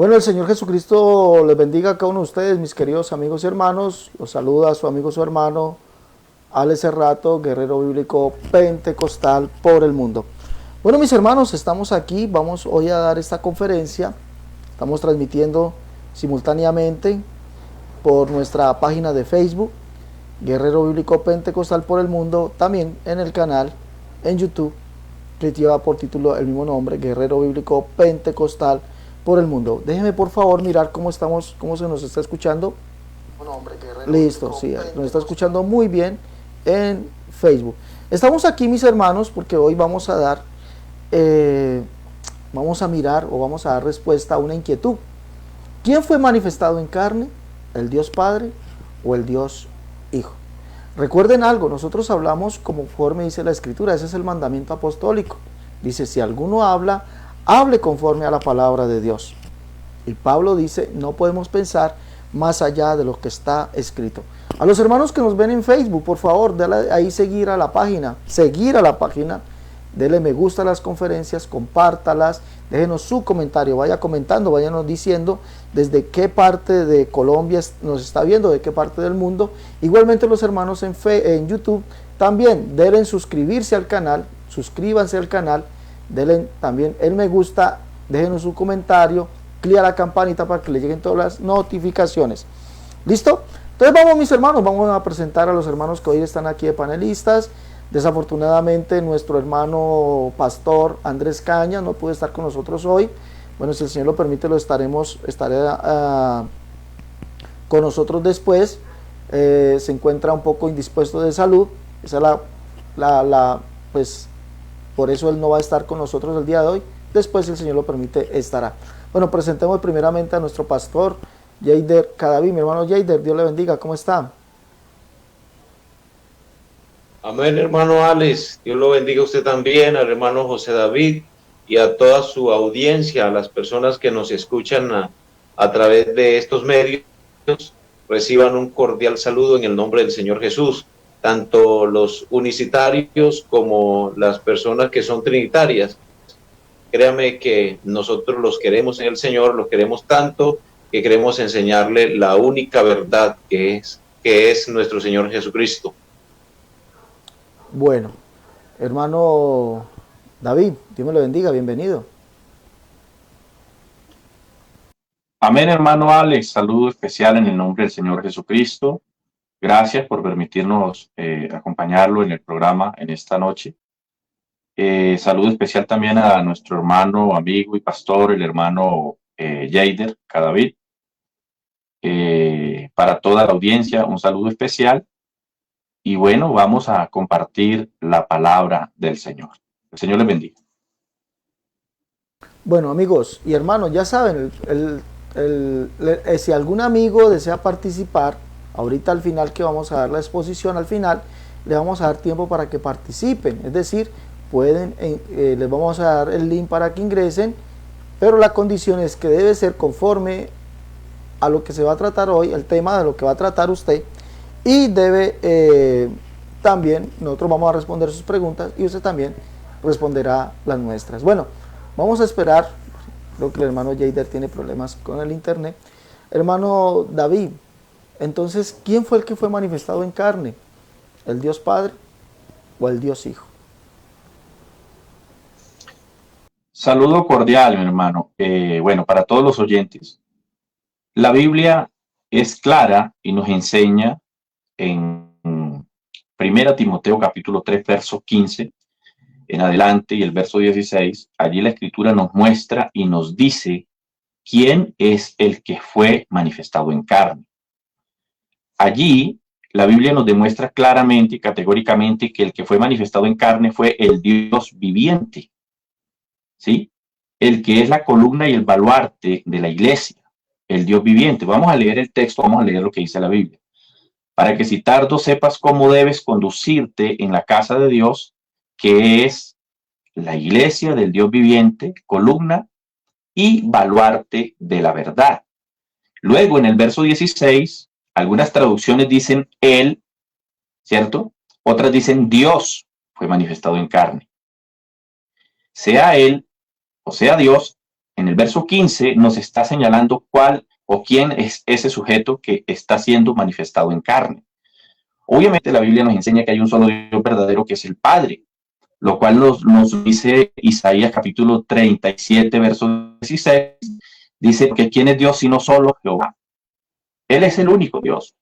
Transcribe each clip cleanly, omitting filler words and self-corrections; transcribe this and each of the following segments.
Bueno, el Señor Jesucristo les bendiga a cada uno de ustedes, mis queridos amigos y hermanos. Los saluda a su amigo, su hermano, Alex Serrato, guerrero bíblico pentecostal por el mundo. Bueno, mis hermanos, estamos aquí, vamos hoy a dar esta conferencia. Estamos transmitiendo simultáneamente por nuestra página de Facebook, Guerrero Bíblico Pentecostal por el Mundo, también en el canal en YouTube, que lleva por título el mismo nombre, Guerrero Bíblico Pentecostal por el Mundo. Déjenme por favor mirar cómo estamos, cómo se nos está escuchando. Listo, sí, nos está escuchando muy bien en Facebook. Estamos aquí, mis hermanos, porque hoy vamos a dar, vamos a mirar o vamos a dar respuesta a una inquietud. ¿Quién fue manifestado en carne? ¿El Dios Padre o el Dios Hijo? Recuerden algo, nosotros hablamos conforme dice la Escritura, ese es el mandamiento apostólico. Dice, si alguno habla, hable conforme a la palabra de Dios. Y Pablo dice, no podemos pensar más allá de lo que está escrito. A los hermanos que nos ven en Facebook, por favor, dale ahí seguir a la página, denle me gusta a las conferencias, compártalas, déjenos su comentario, vaya comentando, váyanos diciendo desde qué parte de Colombia nos está viendo, de qué parte del mundo. Igualmente los hermanos en YouTube, también deben suscribirse al canal, suscríbanse al canal, denle también el me gusta, déjenos su comentario, clic a la campanita para que le lleguen todas las notificaciones. ¿Listo? Entonces vamos, mis hermanos, vamos a presentar a los hermanos que hoy están aquí de panelistas. Desafortunadamente nuestro hermano pastor Andrés Caña no puede estar con nosotros hoy. Bueno, si el Señor lo permite, estaré con nosotros después. Se encuentra un poco indispuesto de salud. Esa es pues por eso él no va a estar con nosotros el día de hoy. Después, si el Señor lo permite, estará. Bueno, presentemos primeramente a nuestro pastor Yeider Cadaví. Mi hermano Yeider, Dios le bendiga. ¿Cómo está? Amén, hermano Alex. Dios lo bendiga a usted también, al hermano José David y a toda su audiencia, a las personas que nos escuchan a través de estos medios. Reciban un cordial saludo en el nombre del Señor Jesús, tanto los unicitarios como las personas que son trinitarias. Créame que nosotros los queremos en el Señor, los queremos tanto que queremos enseñarle la única verdad que es nuestro Señor Jesucristo. Bueno, hermano David, Dios me lo bendiga, bienvenido. Amén, hermano Alex. Saludo especial en el nombre del Señor Jesucristo. Gracias por permitirnos acompañarlo en el programa en esta noche. Saludo especial también a nuestro hermano, amigo y pastor, el hermano Yeider Cadavid. Para toda la audiencia, un saludo especial. Y bueno, vamos a compartir la palabra del Señor. El Señor les bendiga. Bueno, amigos y hermanos, ya saben, si algún amigo desea participar, ahorita al final que vamos a dar la exposición, al final le vamos a dar tiempo para que participen, es decir, les vamos a dar el link para que ingresen, pero la condición es que debe ser conforme a lo que se va a tratar hoy, el tema de lo que va a tratar usted, y debe también, nosotros vamos a responder sus preguntas y usted también responderá las nuestras. Bueno, vamos a esperar. Creo que el hermano Yeider tiene problemas con el internet. Hermano David, entonces, ¿quién fue el que fue manifestado en carne? ¿El Dios Padre o el Dios Hijo? Saludo cordial, mi hermano. Bueno, para todos los oyentes, la Biblia es clara y nos enseña en 1 Timoteo capítulo 3, verso 15 en adelante y el verso 16, allí la Escritura nos muestra y nos dice quién es el que fue manifestado en carne. Allí la Biblia nos demuestra claramente y categóricamente que el que fue manifestado en carne fue el Dios viviente, ¿sí? El que es la columna y el baluarte de la iglesia, el Dios viviente. Vamos a leer el texto, vamos a leer lo que dice la Biblia. Para que si tardo sepas cómo debes conducirte en la casa de Dios, que es la iglesia del Dios viviente, columna y baluarte de la verdad. Luego en el verso 16, algunas traducciones dicen Él, ¿cierto? Otras dicen Dios fue manifestado en carne. Sea Él o sea Dios, en el verso 15 nos está señalando cuál o quién es ese sujeto que está siendo manifestado en carne. Obviamente la Biblia nos enseña que hay un solo Dios verdadero, que es el Padre, lo cual nos dice Isaías capítulo 37, verso 16, dice que ¿quién es Dios sino solo Jehová? Él es el único Dios.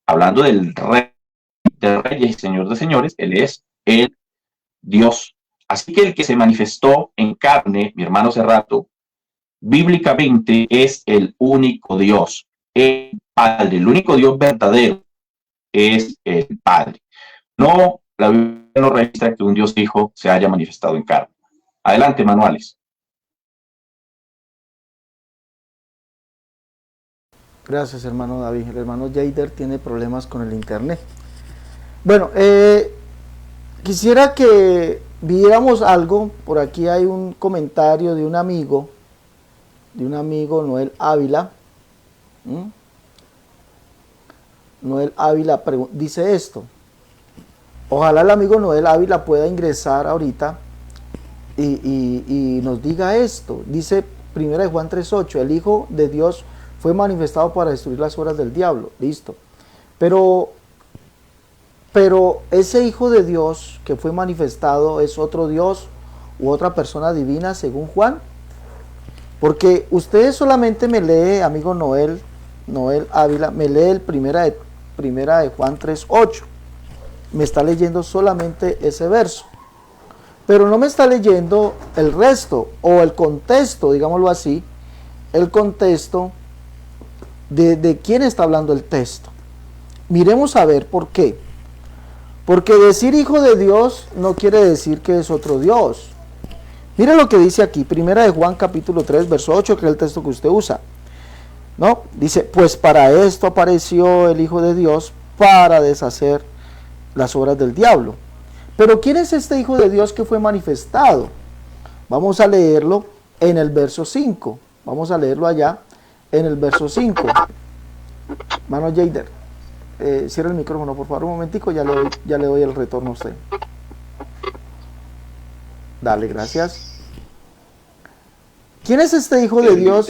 Hablando del Rey de Reyes y Señor de Señores, Él es el Dios. Así que el que se manifestó en carne, mi hermano Cerrato, bíblicamente es el único Dios, el Padre. El único Dios verdadero es el Padre. No, la Biblia no registra que un Dios hijo se haya manifestado en carne. Adelante, manuales. Gracias, hermano David. El hermano Jader tiene problemas con el internet. Bueno, quisiera que viéramos algo. Por aquí hay un comentario de un amigo, Noel Ávila. Noel Ávila dice esto. Ojalá el amigo Noel Ávila pueda ingresar ahorita y nos diga esto. Dice 1 Juan 3:8, el Hijo de Dios fue manifestado para destruir las obras del diablo. Listo. Pero ese Hijo de Dios que fue manifestado es otro Dios u otra persona divina según Juan. Porque usted solamente me lee, amigo Noel Ávila, me lee el primera de Juan 3:8. Me está leyendo solamente ese verso. Pero no me está leyendo el resto o el contexto, digámoslo así, el contexto de quién está hablando el texto. Miremos a ver por qué. Porque decir hijo de Dios no quiere decir que es otro Dios. Mire lo que dice aquí, 1 de Juan capítulo 3, verso 8, que es el texto que usted usa. ¿No? Dice, pues para esto apareció el Hijo de Dios, para deshacer las obras del diablo. Pero ¿quién es este Hijo de Dios que fue manifestado? Vamos a leerlo en el verso 5. Vamos a leerlo allá en el verso 5. Mano Jader, cierra el micrófono por favor un momentico, ya le doy el retorno a usted. Dale, gracias. ¿Quién es este Hijo de Dios?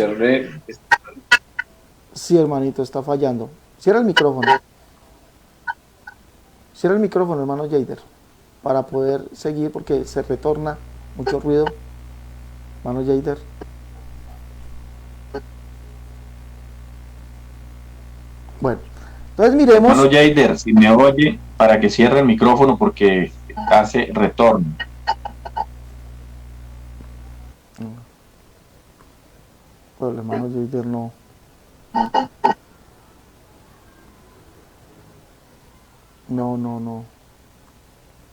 Sí, hermanito, está fallando. Cierra el micrófono. Cierra el micrófono, hermano Jader, para poder seguir porque se retorna mucho ruido. Hermano Jader. Bueno, entonces miremos. Hermano Jader, si me oye, para que cierre el micrófono porque hace retorno. Pero el hermano Jader no.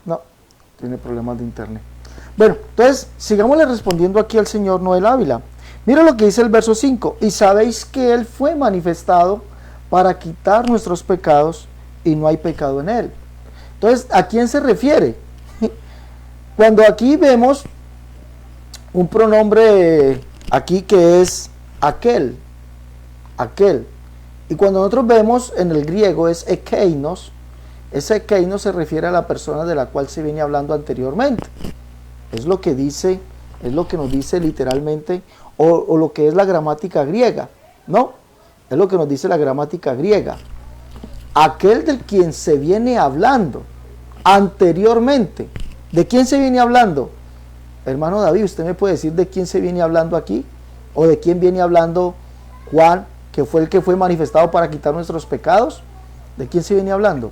No, tiene problemas de internet. Bueno, entonces, sigámosle respondiendo aquí al señor Noel Ávila. Mira lo que dice el verso 5. Y sabéis que Él fue manifestado para quitar nuestros pecados y no hay pecado en Él. Entonces, ¿a quién se refiere? Cuando aquí vemos un pronombre aquí que es aquel. Y cuando nosotros vemos en el griego es ekeinos, ese ekeinos se refiere a la persona de la cual se viene hablando anteriormente. Es lo que nos dice literalmente, o lo que es la gramática griega, ¿no? Es lo que nos dice la gramática griega. Aquel del quien se viene hablando anteriormente. ¿De quién se viene hablando? Hermano David, ¿usted me puede decir de quién se viene hablando aquí? ¿O de quién viene hablando Juan, que fue el que fue manifestado para quitar nuestros pecados? ¿De quién se viene hablando?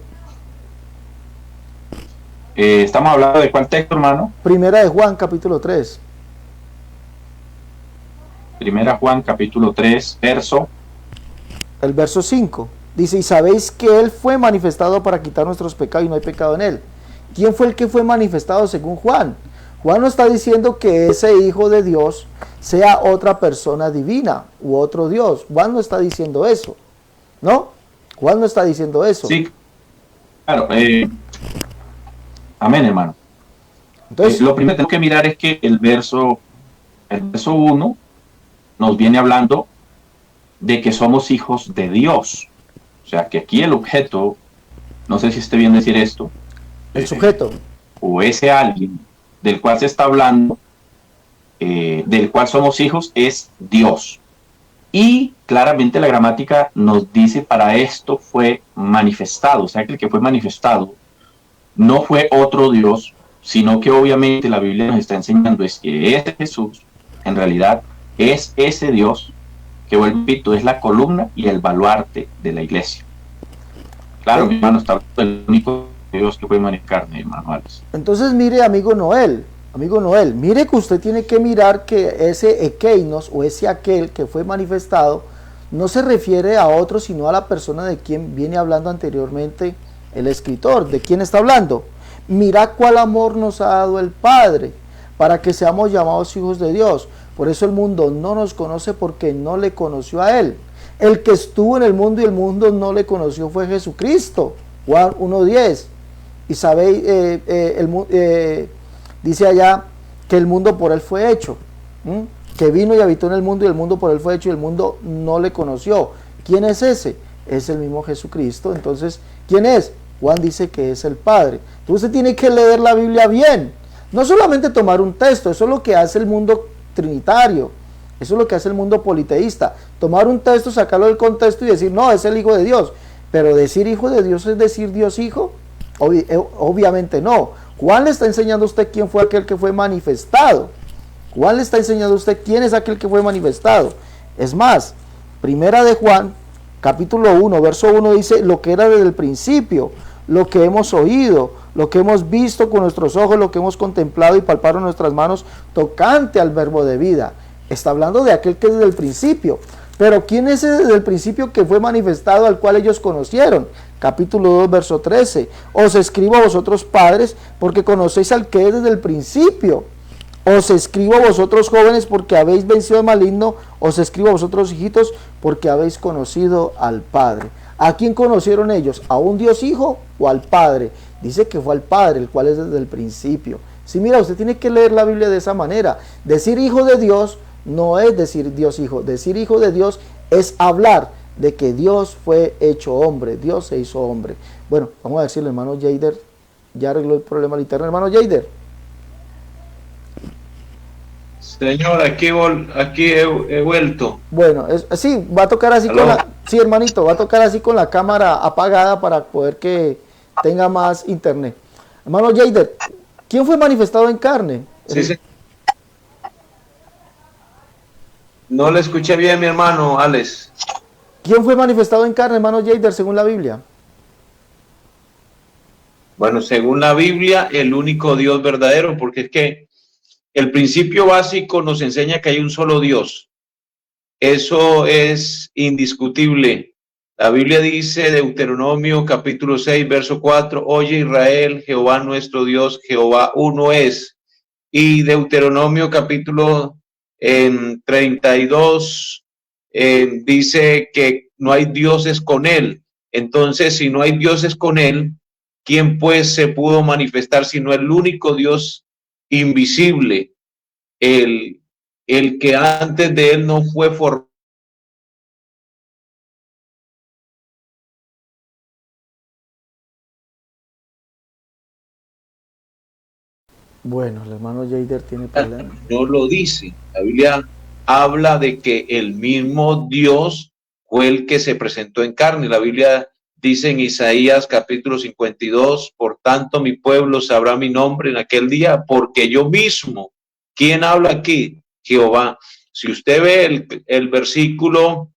Estamos hablando de cuál texto, hermano. Primera de Juan, capítulo 3. Primera Juan, capítulo 3, verso. El verso 5. Dice, y sabéis que Él fue manifestado para quitar nuestros pecados y no hay pecado en Él. ¿Quién fue el que fue manifestado según Juan? Juan no está diciendo que ese Hijo de Dios sea otra persona divina u otro Dios. Juan no está diciendo eso, ¿no? Juan no está diciendo eso. Sí, claro. Amén, hermano. Entonces, lo primero que tengo que mirar es que el verso 1 nos viene hablando de que somos hijos de Dios. O sea, que aquí el objeto, no sé si esté bien decir esto, el sujeto, o ese alguien del cual se está hablando, del cual somos hijos es Dios. Y claramente la gramática nos dice para esto fue manifestado, o sea que el que fue manifestado no fue otro Dios, sino que obviamente la Biblia nos está enseñando es que ese Jesús en realidad es ese Dios que, repito, es la columna y el baluarte de la iglesia. Claro, mi hermano, está el único Dios que puede manejar, mi hermano Alex. Entonces mire, amigo Noel, mire que usted tiene que mirar que ese ekeinos o ese aquel que fue manifestado no se refiere a otro, sino a la persona de quien viene hablando anteriormente el escritor. ¿De quién está hablando? Mira cuál amor nos ha dado el Padre para que seamos llamados hijos de Dios. Por eso el mundo no nos conoce, porque no le conoció a Él. El que estuvo en el mundo y el mundo no le conoció fue Jesucristo. Juan 1:10. Y sabéis, dice allá que el mundo por Él fue hecho. Que vino y habitó en el mundo y el mundo por Él fue hecho y el mundo no le conoció. ¿Quién es ese? Es el mismo Jesucristo. Entonces, ¿quién es? Juan dice que es el Padre. Entonces usted tiene que leer la Biblia bien. No solamente tomar un texto, eso es lo que hace el mundo trinitario. Eso es lo que hace el mundo politeísta. Tomar un texto, sacarlo del contexto y decir, no, es el Hijo de Dios. Pero decir Hijo de Dios es decir Dios Hijo. Obviamente no. Juan le está enseñando a usted quién fue aquel que fue manifestado. Juan le está enseñando a usted quién es aquel que fue manifestado. Es más, primera de Juan, capítulo 1, verso 1 dice, lo que era desde el principio, lo que hemos oído, lo que hemos visto con nuestros ojos, lo que hemos contemplado y palpado en nuestras manos, tocante al verbo de vida. Está hablando de aquel que es desde el principio. Pero ¿quién es ese desde el principio que fue manifestado, al cual ellos conocieron? Capítulo 2, verso 13. Os escribo a vosotros padres, porque conocéis al que es desde el principio. Os escribo a vosotros jóvenes, porque habéis vencido al maligno. Os escribo a vosotros hijitos, porque habéis conocido al Padre. ¿A quién conocieron ellos? ¿A un Dios Hijo o al Padre? Dice que fue al Padre, el cual es desde el principio. Sí, mira, usted tiene que leer la Biblia de esa manera. Decir Hijo de Dios no es decir Dios Hijo. Decir Hijo de Dios es hablar de que Dios fue hecho hombre. Dios se hizo hombre. Bueno, vamos a ver si el hermano Jader ya arregló el problema al interno. Hermano Jader. Señor, aquí he vuelto. Bueno, sí, va a tocar así con la... Sí, hermanito, va a tocar así con la cámara apagada para poder que tenga más internet. Hermano Jader, ¿quién fue manifestado en carne? Sí, sí. No le escuché bien, mi hermano Alex. ¿Quién fue manifestado en carne, hermano Jader, según la Biblia? Bueno, según la Biblia, el único Dios verdadero, porque es que el principio básico nos enseña que hay un solo Dios. Eso es indiscutible. La Biblia dice, Deuteronomio capítulo 6, verso 4, oye Israel, Jehová nuestro Dios, Jehová uno es. Y Deuteronomio capítulo 32 dice que no hay dioses con él. Entonces, si no hay dioses con él, ¿quién pues se pudo manifestar sino el único Dios invisible, el que antes de él no fue formado? Bueno, el hermano Jader tiene problemas. No lo dice. La Biblia habla de que el mismo Dios fue el que se presentó en carne. La Biblia dice en Isaías capítulo 52, por tanto mi pueblo sabrá mi nombre en aquel día, porque yo mismo. ¿Quién habla aquí? Jehová. Si usted ve el versículo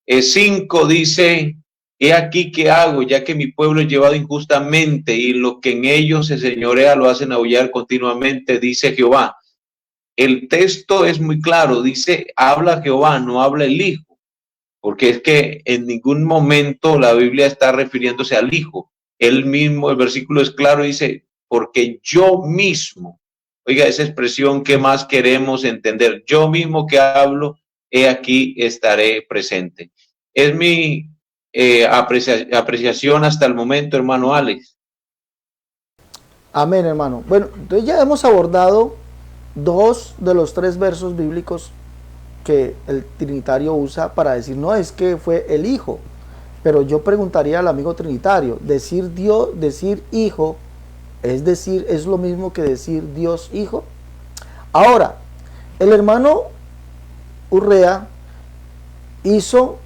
5 dice, he aquí que hago, ya que mi pueblo es llevado injustamente y lo que en ellos se señorea lo hacen aullar continuamente, dice Jehová. El texto es muy claro, dice, habla Jehová, no habla el Hijo, porque es que en ningún momento la Biblia está refiriéndose al Hijo. Él mismo, el versículo es claro, dice, porque yo mismo, oiga esa expresión, ¿qué más queremos entender? Yo mismo que hablo, he aquí estaré presente. Es mi apreciación hasta el momento, hermano Alex. Amén, hermano. Bueno, entonces ya hemos abordado 2 de los 3 versos bíblicos que el trinitario usa para decir, no, es que fue el Hijo. Pero yo preguntaría al amigo trinitario, decir Dios, decir Hijo, Es decir, es lo mismo que decir Dios Hijo. Ahora, el hermano Urrea hizo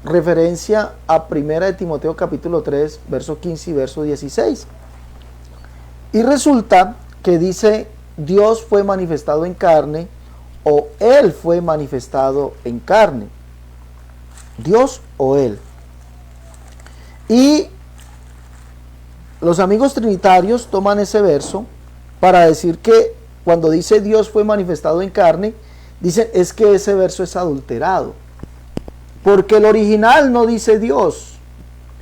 referencia a 1 de Timoteo capítulo 3, verso 15 y verso 16. Y resulta que dice, Dios fue manifestado en carne, o Él fue manifestado en carne. Dios o Él. Y los amigos trinitarios toman ese verso para decir que cuando dice Dios fue manifestado en carne, dicen es que ese verso es adulterado. Porque el original no dice Dios,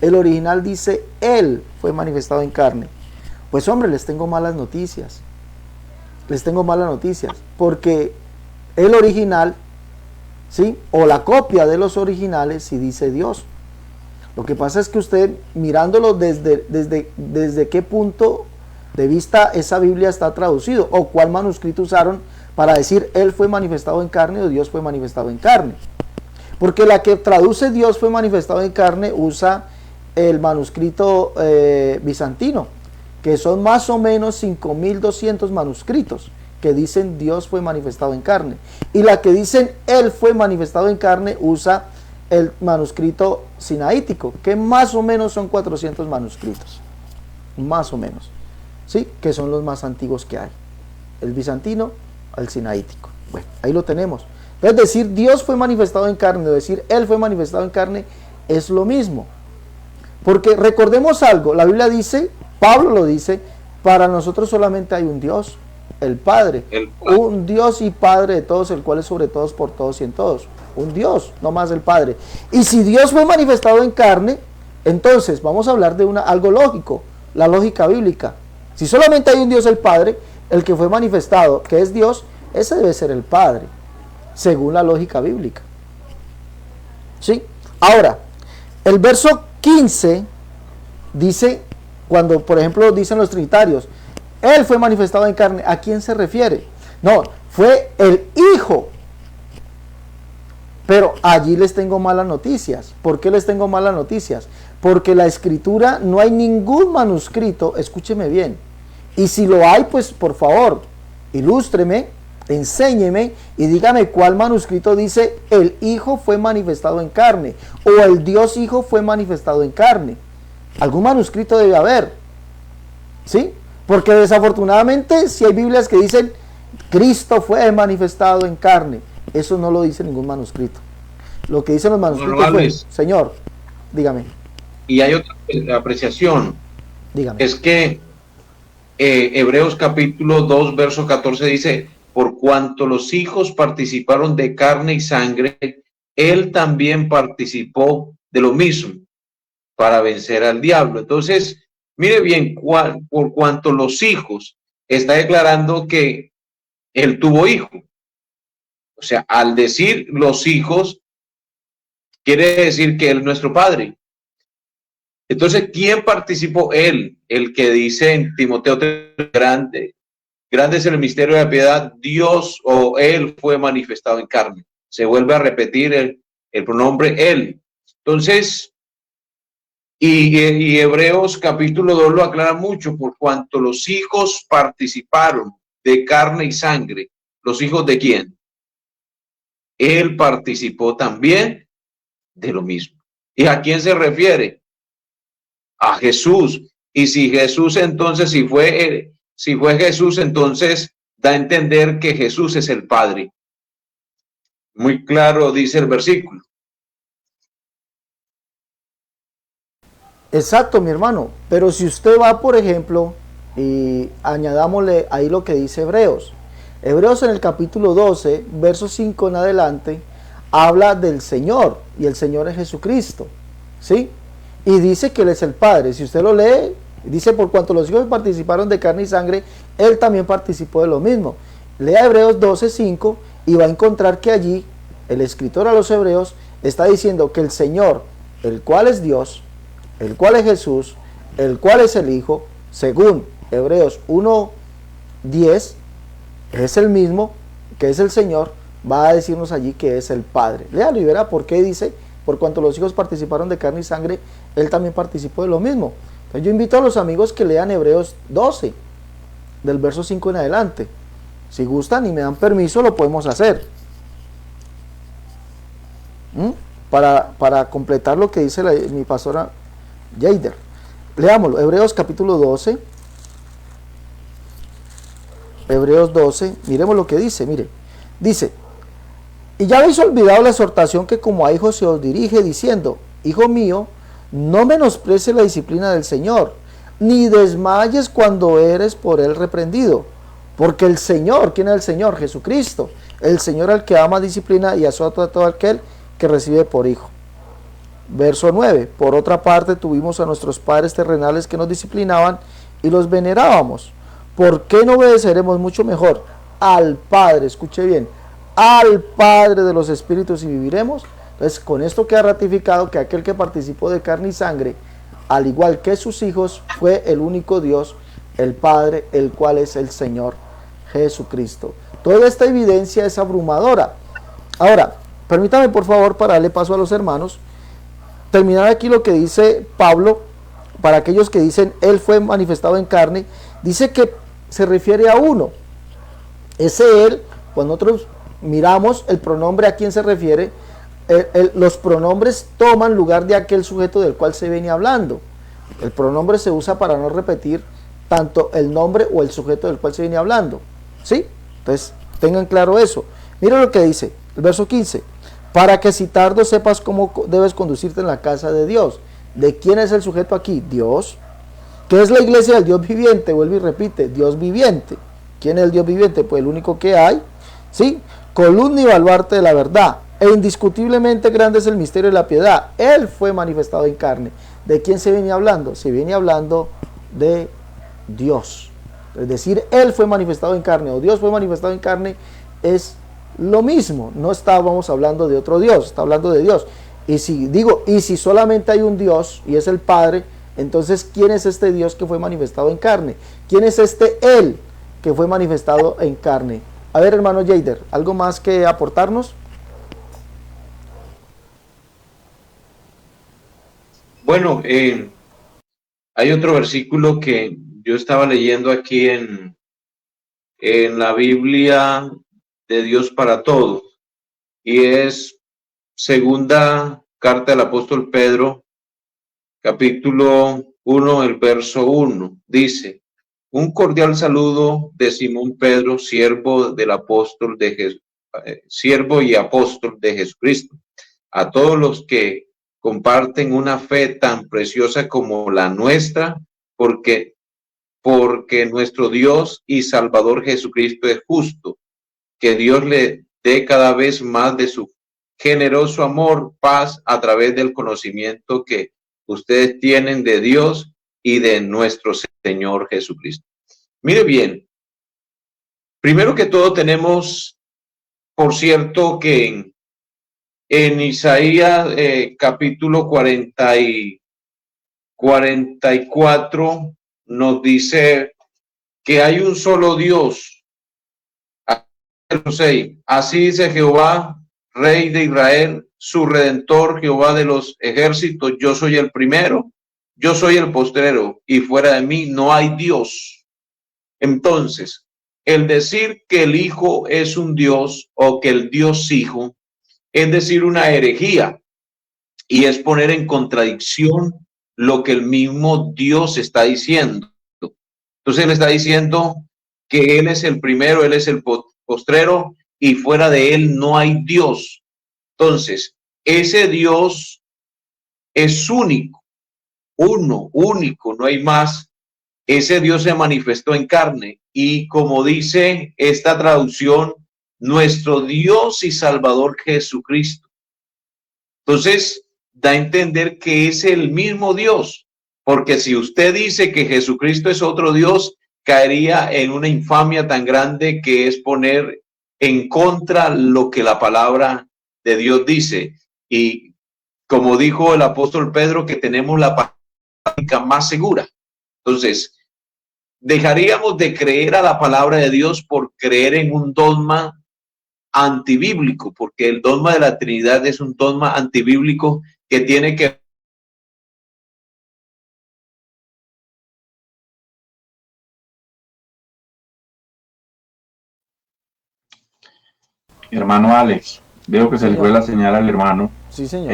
el original dice Él fue manifestado en carne. Pues hombre, les tengo malas noticias. Les tengo malas noticias. Porque el original, ¿sí? O la copia de los originales sí dice Dios. Lo que pasa es que usted, mirándolo desde qué punto de vista esa Biblia está traducido, o cuál manuscrito usaron para decir Él fue manifestado en carne o Dios fue manifestado en carne. Porque la que traduce Dios fue manifestado en carne usa el manuscrito bizantino, que son más o menos 5.200 manuscritos que dicen Dios fue manifestado en carne. Y la que dicen Él fue manifestado en carne usa el manuscrito sinaítico, que más o menos son 400 manuscritos. Más o menos. ¿Sí? Que son los más antiguos que hay. El bizantino al sinaítico. Bueno, ahí lo tenemos. Entonces decir Dios fue manifestado en carne o decir Él fue manifestado en carne es lo mismo. Porque recordemos algo, la Biblia dice, Pablo lo dice, para nosotros solamente hay un Dios, el Padre. Un Dios y Padre de todos, el cual es sobre todos, por todos y en todos. Un Dios, no más el Padre. Y si Dios fue manifestado en carne, entonces vamos a hablar de algo lógico, la lógica bíblica. Si solamente hay un Dios, el Padre, el que fue manifestado, que es Dios, ese debe ser el Padre, según la lógica bíblica. ¿Sí? Ahora, el verso 15 dice, cuando por ejemplo dicen los trinitarios, Él fue manifestado en carne, ¿a quién se refiere? No, fue el Hijo. Pero allí les tengo malas noticias. ¿Por qué les tengo malas noticias? Porque la Escritura, no hay ningún manuscrito, escúcheme bien, y si lo hay, pues por favor, ilústreme, enséñeme y dígame cuál manuscrito dice el Hijo fue manifestado en carne o el Dios Hijo fue manifestado en carne. Algún manuscrito debe haber, ¿sí? Porque desafortunadamente si hay Biblias que dicen Cristo fue manifestado en carne, eso no lo dice ningún manuscrito. Lo que dicen los manuscritos fue, Señor, dígame. Y hay otra apreciación, dígame. Es que Hebreos capítulo 2 verso 14 dice, por cuanto los hijos participaron de carne y sangre, Él también participó de lo mismo para vencer al diablo. Entonces, mire bien, por cuanto los hijos, está declarando que Él tuvo hijo. O sea, al decir los hijos, quiere decir que Él es nuestro Padre. Entonces, ¿quién participó? Él, el que dice en Timoteo 3, grande es el misterio de la piedad, Dios o Él fue manifestado en carne. Se vuelve a repetir el pronombre Él. Entonces, y Hebreos capítulo 2 lo aclara mucho, por cuanto los hijos participaron de carne y sangre. ¿Los hijos de quién? Él participó también de lo mismo. ¿Y a quién se refiere? A Jesús. Y si Jesús entonces, si fue Jesús, entonces da a entender que Jesús es el Padre. Muy claro dice el versículo. Exacto, mi hermano. Pero si usted va, por ejemplo, y añadámosle ahí lo que dice Hebreos. Hebreos en el capítulo 12, verso 5 en adelante, habla del Señor, y el Señor es Jesucristo, ¿sí? Y dice que Él es el Padre. Si usted lo lee, dice, por cuanto los hijos participaron de carne y sangre, Él también participó de lo mismo. Lea Hebreos 12, 5, y va a encontrar que allí el escritor a los Hebreos está diciendo que el Señor, el cual es Dios, el cual es Jesús, el cual es el Hijo, según Hebreos 1, 10, es el mismo, que es el Señor, va a decirnos allí que es el Padre. Léalo y verá por qué dice, por cuanto los hijos participaron de carne y sangre, Él también participó de lo mismo. Entonces yo invito a los amigos que lean Hebreos 12, del verso 5 en adelante. Si gustan y me dan permiso, lo podemos hacer. Para completar lo que dice mi pastora Jader. Leámoslo, Hebreos capítulo 12. Hebreos 12, miremos lo que dice, mire. Dice, y ya habéis olvidado la exhortación que como a hijos se os dirige, diciendo, hijo mío, no menosprecies la disciplina del Señor, ni desmayes cuando eres por él reprendido. Porque el Señor, ¿quién es el Señor? Jesucristo. El Señor al que ama, disciplina y azota a todo aquel que recibe por hijo. Verso 9. Por otra parte tuvimos a nuestros padres terrenales que nos disciplinaban y los venerábamos. ¿Por qué no obedeceremos mucho mejor al Padre? Escuche bien, al Padre de los Espíritus y viviremos. Entonces con esto queda ratificado que aquel que participó de carne y sangre, al igual que sus hijos, fue el único Dios, el Padre, el cual es el Señor Jesucristo. Toda esta evidencia es abrumadora. Ahora, permítame por favor, para darle paso a los hermanos, terminar aquí lo que dice Pablo, para aquellos que dicen, Él fue manifestado en carne, dice que se refiere a uno. Ese Él, cuando nosotros miramos el pronombre a quién se refiere, los pronombres toman lugar de aquel sujeto del cual se viene hablando. El pronombre se usa para no repetir tanto el nombre o el sujeto del cual se viene hablando. ¿Sí? Entonces, tengan claro eso. Miren lo que dice, el verso 15. Para que si tardo sepas cómo debes conducirte en la casa de Dios. ¿De quién es el sujeto aquí? Dios. ¿Qué es la iglesia del Dios viviente? Vuelve y repite, Dios viviente. ¿Quién es el Dios viviente? Pues el único que hay. ¿Sí? Columna y baluarte de la verdad. E indiscutiblemente grande es el misterio de la piedad. Él fue manifestado en carne. ¿De quién se viene hablando? Se viene hablando de Dios. Es decir, Él fue manifestado en carne o Dios fue manifestado en carne es lo mismo. No estábamos hablando de otro Dios, está hablando de Dios. Y si solamente hay un Dios y es el Padre, entonces ¿quién es este Dios que fue manifestado en carne? ¿Quién es este Él que fue manifestado en carne? A ver, hermano Jader, ¿algo más que aportarnos? Bueno, hay otro versículo que yo estaba leyendo aquí en la Biblia de Dios para Todos, y es segunda carta del apóstol Pedro, capítulo 1, el verso 1. Dice, un cordial saludo de Simón Pedro, siervo y apóstol de Jesucristo, a todos los que comparten una fe tan preciosa como la nuestra, porque nuestro Dios y Salvador Jesucristo es justo. Que Dios le dé cada vez más de su generoso amor, paz a través del conocimiento que ustedes tienen de Dios y de nuestro Señor Jesucristo. Mire bien, primero que todo tenemos, por cierto, que en Isaías capítulo 44 nos dice que hay un solo Dios. Así dice Jehová, Rey de Israel, su Redentor, Jehová de los ejércitos, yo soy el primero, yo soy el postrero, y fuera de mí no hay Dios. Entonces, el decir que el Hijo es un Dios o que el Dios Hijo es decir una herejía y es poner en contradicción lo que el mismo Dios está diciendo. Entonces él está diciendo que Él es el primero, Él es el postrero y fuera de Él no hay Dios. Entonces, ese Dios es único, uno, único, no hay más. Ese Dios se manifestó en carne y como dice esta traducción, nuestro Dios y Salvador Jesucristo. Entonces, da a entender que es el mismo Dios, porque si usted dice que Jesucristo es otro Dios, caería en una infamia tan grande que es poner en contra lo que la palabra de Dios dice. Y como dijo el apóstol Pedro, que tenemos la práctica más segura. Entonces, dejaríamos de creer a la palabra de Dios por creer en un dogma antibíblico, porque el dogma de la Trinidad es un dogma antibíblico que tiene que Hermano Alex, veo que se le fue la señal al hermano. Sí, señor.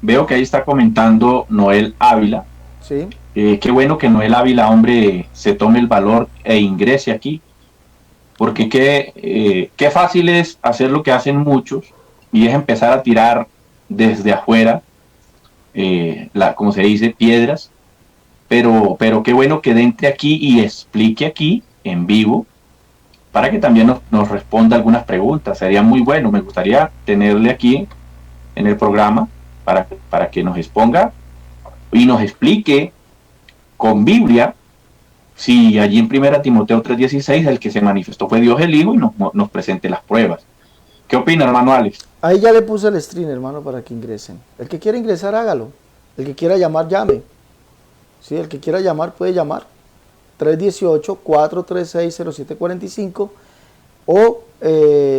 Veo que ahí está comentando Noel Ávila. Sí. Qué bueno que Noel Ávila, hombre, se tome el valor e ingrese aquí, porque qué fácil es hacer lo que hacen muchos, y es empezar a tirar desde afuera, como se dice, piedras, pero qué bueno que entre aquí y explique aquí en vivo, para que también nos responda algunas preguntas. Sería muy bueno, me gustaría tenerle aquí en el programa para que nos exponga y nos explique con Biblia si allí en 1 Timoteo 3:16 el que se manifestó fue Dios el Hijo, y nos presente las pruebas. ¿Qué opina, hermano Alex? Ahí ya le puse el stream, hermano, para que ingresen. El que quiera ingresar, hágalo. El que quiera llamar, llame. Sí, el que quiera llamar, puede llamar. 318-436-0745. O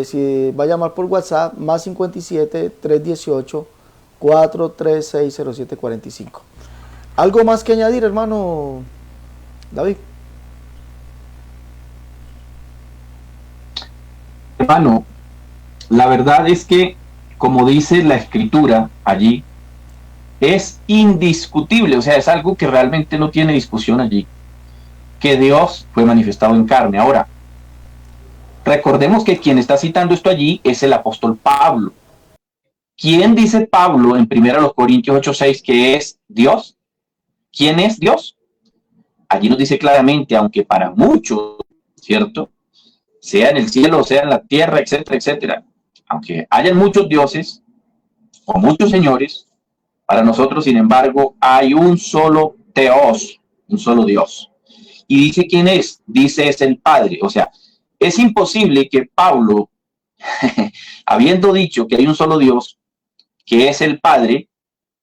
si va a llamar por WhatsApp, más 57-318-436-0745. ¿Algo más que añadir, hermano David? Hermano, la verdad es que, como dice la escritura allí, es indiscutible, o sea, es algo que realmente no tiene discusión allí, que Dios fue manifestado en carne. Ahora, recordemos que quien está citando esto allí es el apóstol Pablo. ¿Quién dice Pablo en 1 Corintios 8:6 que es Dios? ¿Quién es Dios? Allí nos dice claramente, aunque para muchos, ¿cierto?, sea en el cielo, sea en la tierra, etcétera, etcétera, aunque hayan muchos dioses o muchos señores, para nosotros, sin embargo, hay un solo Teos, un solo Dios. Y dice quién es, dice es el Padre. O sea, es imposible que Pablo, habiendo dicho que hay un solo Dios, que es el Padre,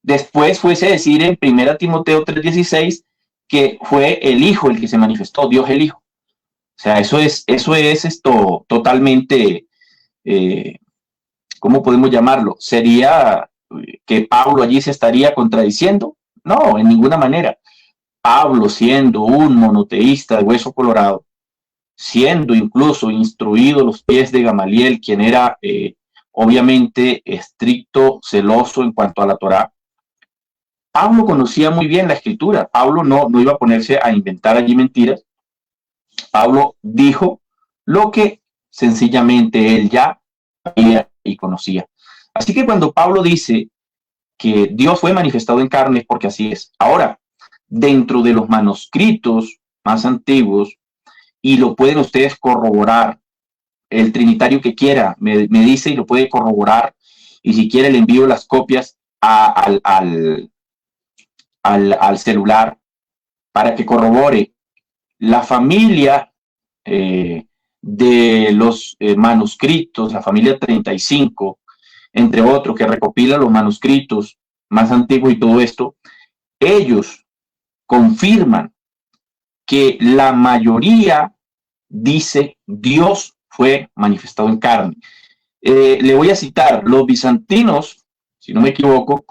después fuese a decir en 1 Timoteo 3:16 que fue el Hijo el que se manifestó, Dios el Hijo. O sea, eso es esto totalmente, ¿cómo podemos llamarlo? ¿Sería que Pablo allí se estaría contradiciendo? No, en ninguna manera. Pablo, siendo un monoteísta de hueso colorado, siendo incluso instruido a los pies de Gamaliel, quien era obviamente estricto, celoso en cuanto a la Torá, Pablo conocía muy bien la escritura. Pablo no iba a ponerse a inventar allí mentiras. Pablo dijo lo que sencillamente él ya sabía y conocía. Así que cuando Pablo dice que Dios fue manifestado en carne, es porque así es. Ahora, dentro de los manuscritos más antiguos, y lo pueden ustedes corroborar, el trinitario que quiera me dice y lo puede corroborar, y si quiere le envío las copias al celular para que corrobore la familia de los manuscritos, la familia 35, entre otros, que recopila los manuscritos más antiguos y todo esto. Ellos confirman que la mayoría dice Dios fue manifestado en carne. Le voy a citar, los bizantinos, si no me equivoco,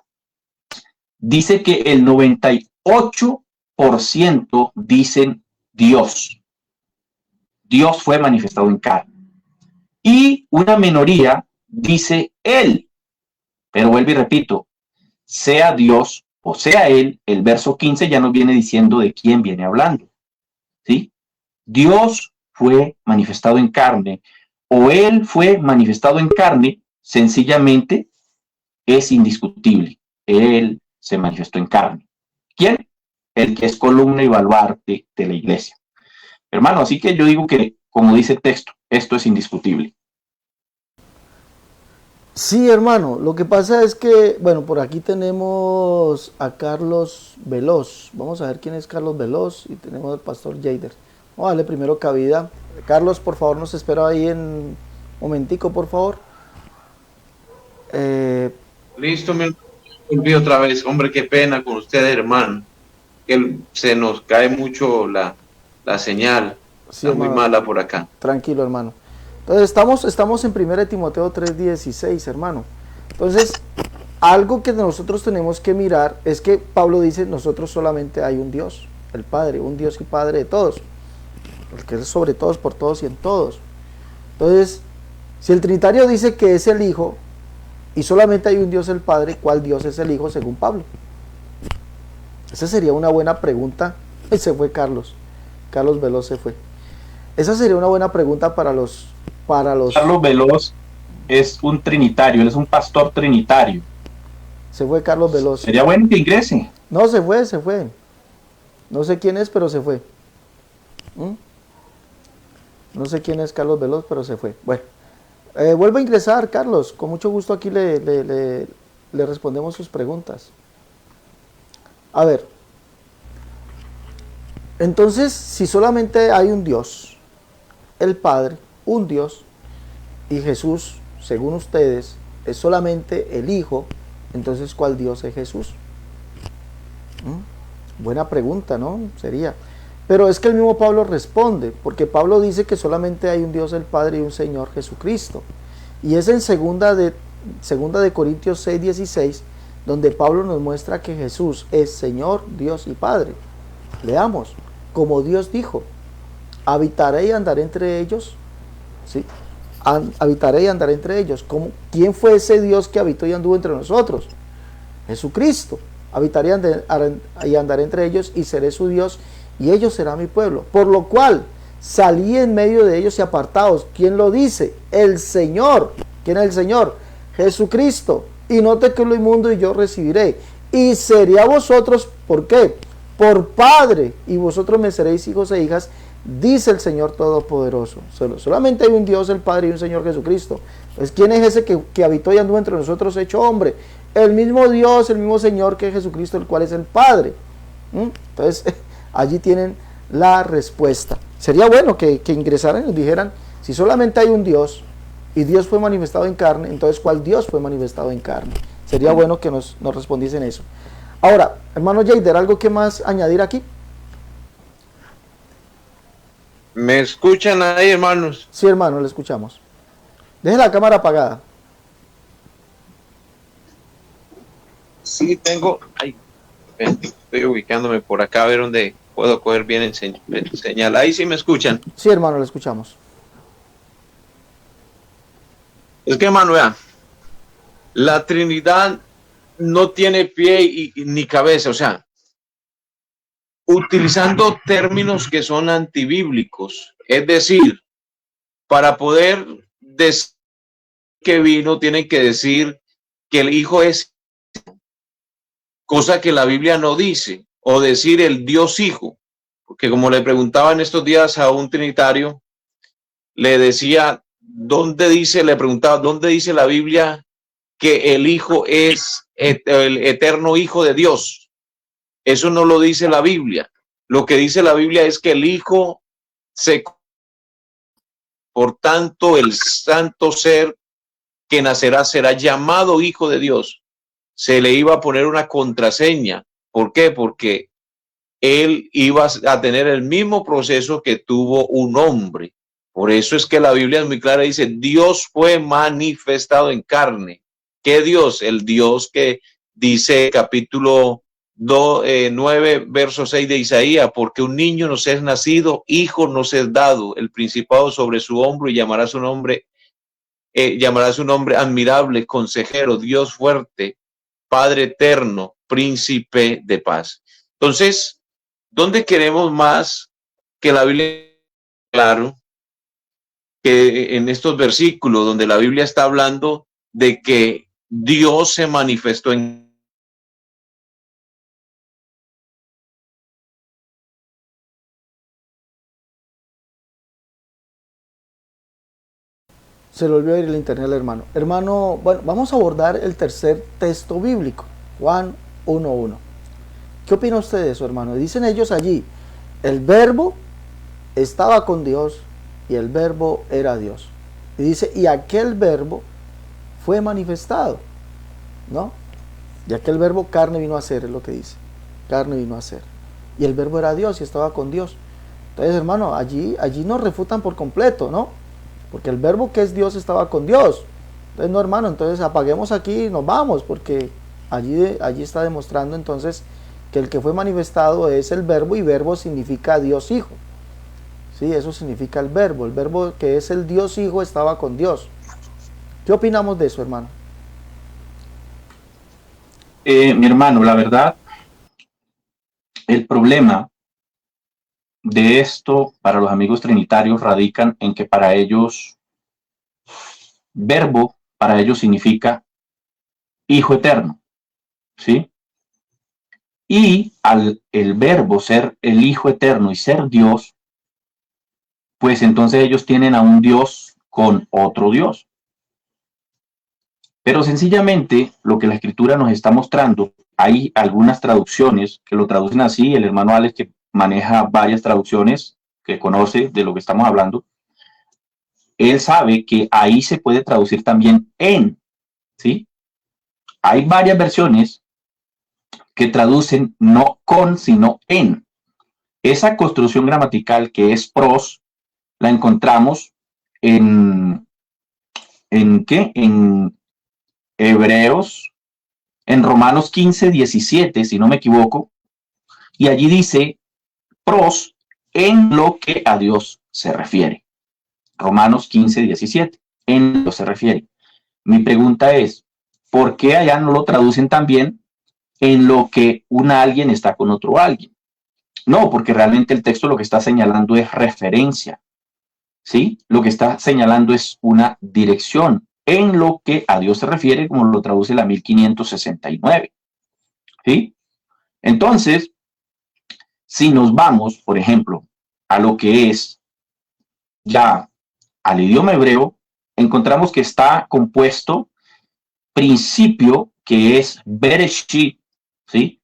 dice que el 98% dicen Dios. Dios fue manifestado en carne. Y una minoría dice Él. Pero vuelvo y repito, sea Dios o sea Él, el verso 15 ya nos viene diciendo de quién viene hablando. ¿Sí? Dios fue manifestado en carne o Él fue manifestado en carne, sencillamente es indiscutible. Él se manifestó en carne. ¿Quién? El que es columna y baluarte de la iglesia. Hermano, así que yo digo que, como dice el texto, esto es indiscutible. Sí, hermano, lo que pasa es que, bueno, por aquí tenemos a Carlos Veloz. Vamos a ver quién es Carlos Veloz y tenemos al pastor Jader. Vamos a darle primero cabida. Carlos, por favor, nos espera ahí en un momentico, por favor. Listo, me volví otra vez. Hombre, qué pena con ustedes, hermano. Que se nos cae mucho la señal. Sí, está hermano, muy mala por acá. Tranquilo, hermano. Entonces, estamos en 1 Timoteo 3:16, hermano. Entonces, algo que nosotros tenemos que mirar es que Pablo dice, nosotros solamente hay un Dios, el Padre, un Dios y Padre de todos, el que es sobre todos, por todos y en todos. Entonces, Si el Trinitario dice que es el Hijo y solamente hay un Dios el Padre, ¿cuál Dios es el Hijo según Pablo? Esa sería una buena pregunta. Se fue Carlos Veloz se fue. Esa sería una buena pregunta para los... Carlos Veloz es un trinitario, él es un pastor trinitario. Se fue Carlos Veloz. Sería bueno que ingrese. No, se fue. No sé quién es, pero se fue. No sé quién es Carlos Veloz, pero se fue. Bueno, vuelve a ingresar, Carlos. Con mucho gusto aquí le respondemos sus preguntas. A ver. Entonces, si solamente hay un Dios, el Padre, un Dios, y Jesús, según ustedes, es solamente el Hijo, entonces, ¿cuál Dios es Jesús? Buena pregunta, ¿no? Sería. Pero es que el mismo Pablo responde, porque Pablo dice que solamente hay un Dios el Padre y un Señor Jesucristo. Y es en segunda de Corintios 6:16, donde Pablo nos muestra que Jesús es Señor, Dios y Padre. Leamos, como Dios dijo, habitaré y andaré entre ellos. ¿Sí? Habitaré y andaré entre ellos. ¿Quién fue ese Dios que habitó y anduvo entre nosotros? Jesucristo. Habitaré y andaré entre ellos y seré su Dios y ellos serán mi pueblo. Por lo cual salí en medio de ellos y apartados. ¿Quién lo dice? El Señor. ¿Quién es el Señor? Jesucristo. Y note que lo inmundo y yo recibiré. Y seré a vosotros, ¿por qué? Por Padre, y vosotros me seréis hijos e hijas, dice el Señor Todopoderoso. Solamente hay un Dios, el Padre, y un Señor Jesucristo. Pues, ¿quién es ese que habitó y anduvo entre nosotros hecho hombre? El mismo Dios, el mismo Señor que es Jesucristo, el cual es el Padre. Entonces, allí tienen la respuesta. Sería bueno que ingresaran y nos dijeran, si solamente hay un Dios, y Dios fue manifestado en carne, entonces, ¿cuál Dios fue manifestado en carne? Sería bueno que nos respondiesen eso. Ahora, hermano Jader, ¿algo que más añadir aquí? ¿Me escuchan ahí, hermanos? Sí, hermano, le escuchamos. Deje la cámara apagada. Sí, tengo... Ay, estoy ubicándome por acá a ver dónde puedo coger bien el señal. Ahí sí me escuchan. Sí, hermano, le escuchamos. Es que, hermano, vean, la Trinidad no tiene pie ni cabeza, o sea, utilizando términos que son antibíblicos, es decir, para poder decir que vino, tienen que decir que el Hijo es, cosa que la Biblia no dice, o decir el Dios Hijo, porque como le preguntaba en estos días a un trinitario, le decía, le preguntaba, ¿dónde dice la Biblia que el Hijo es el eterno Hijo de Dios? Eso no lo dice la Biblia. Lo que dice la Biblia es que el Hijo por tanto, el santo ser que nacerá será llamado Hijo de Dios. Se le iba a poner una contraseña. ¿Por qué? Porque él iba a tener el mismo proceso que tuvo un hombre. Por eso es que la Biblia es muy clara, dice, Dios fue manifestado en carne. ¿Qué Dios? El Dios que dice capítulo 9, verso 6 de Isaías, porque un niño nos es nacido, hijo nos es dado, el principado sobre su hombro y llamará su nombre admirable, consejero, Dios fuerte, Padre eterno, príncipe de paz. Entonces, ¿dónde queremos más que la Biblia? Claro, que en estos versículos donde la Biblia está hablando de que Dios se manifestó en Se le olvidó ir el internet al hermano. Hermano, bueno, vamos a abordar el tercer texto bíblico, Juan 1:1. ¿Qué opina usted de eso, hermano? Dicen ellos allí, el verbo estaba con Dios y el verbo era Dios. Y dice, y aquel verbo fue manifestado, ¿no? Y aquel verbo carne vino a ser, es lo que dice. Carne vino a ser. Y el verbo era Dios y estaba con Dios. Entonces, hermano, allí nos refutan por completo, ¿no? Porque el verbo que es Dios estaba con Dios. Entonces, no, hermano, entonces apaguemos aquí y nos vamos, porque allí está demostrando entonces que el que fue manifestado es el verbo, y verbo significa Dios Hijo. Sí, eso significa el verbo que es el Dios Hijo estaba con Dios. ¿Qué opinamos de eso, hermano? Mi hermano, la verdad, el problema de esto para los amigos trinitarios radican en que para ellos, verbo, para ellos significa hijo eterno, ¿sí? Y al el verbo ser el hijo eterno y ser Dios, pues entonces ellos tienen a un Dios con otro Dios. Pero sencillamente lo que la escritura nos está mostrando, hay algunas traducciones que lo traducen así, el hermano Alex que maneja varias traducciones, que conoce de lo que estamos hablando, él sabe que ahí se puede traducir también en, ¿sí? Hay varias versiones que traducen no con, sino en. Esa construcción gramatical que es pros, la encontramos ¿en qué? En Hebreos, en Romanos 15:17, si no me equivoco, y allí dice pros en lo que a Dios se refiere. Romanos 15:17, en lo que se refiere. Mi pregunta es, ¿por qué allá no lo traducen también en lo que un alguien está con otro alguien? No, porque realmente el texto lo que está señalando es referencia, ¿sí? Lo que está señalando es una dirección en lo que a Dios se refiere, como lo traduce la 1569, ¿sí? Entonces, si nos vamos, por ejemplo, a lo que es ya al idioma hebreo, encontramos que está compuesto principio, que es Bereshit, ¿sí?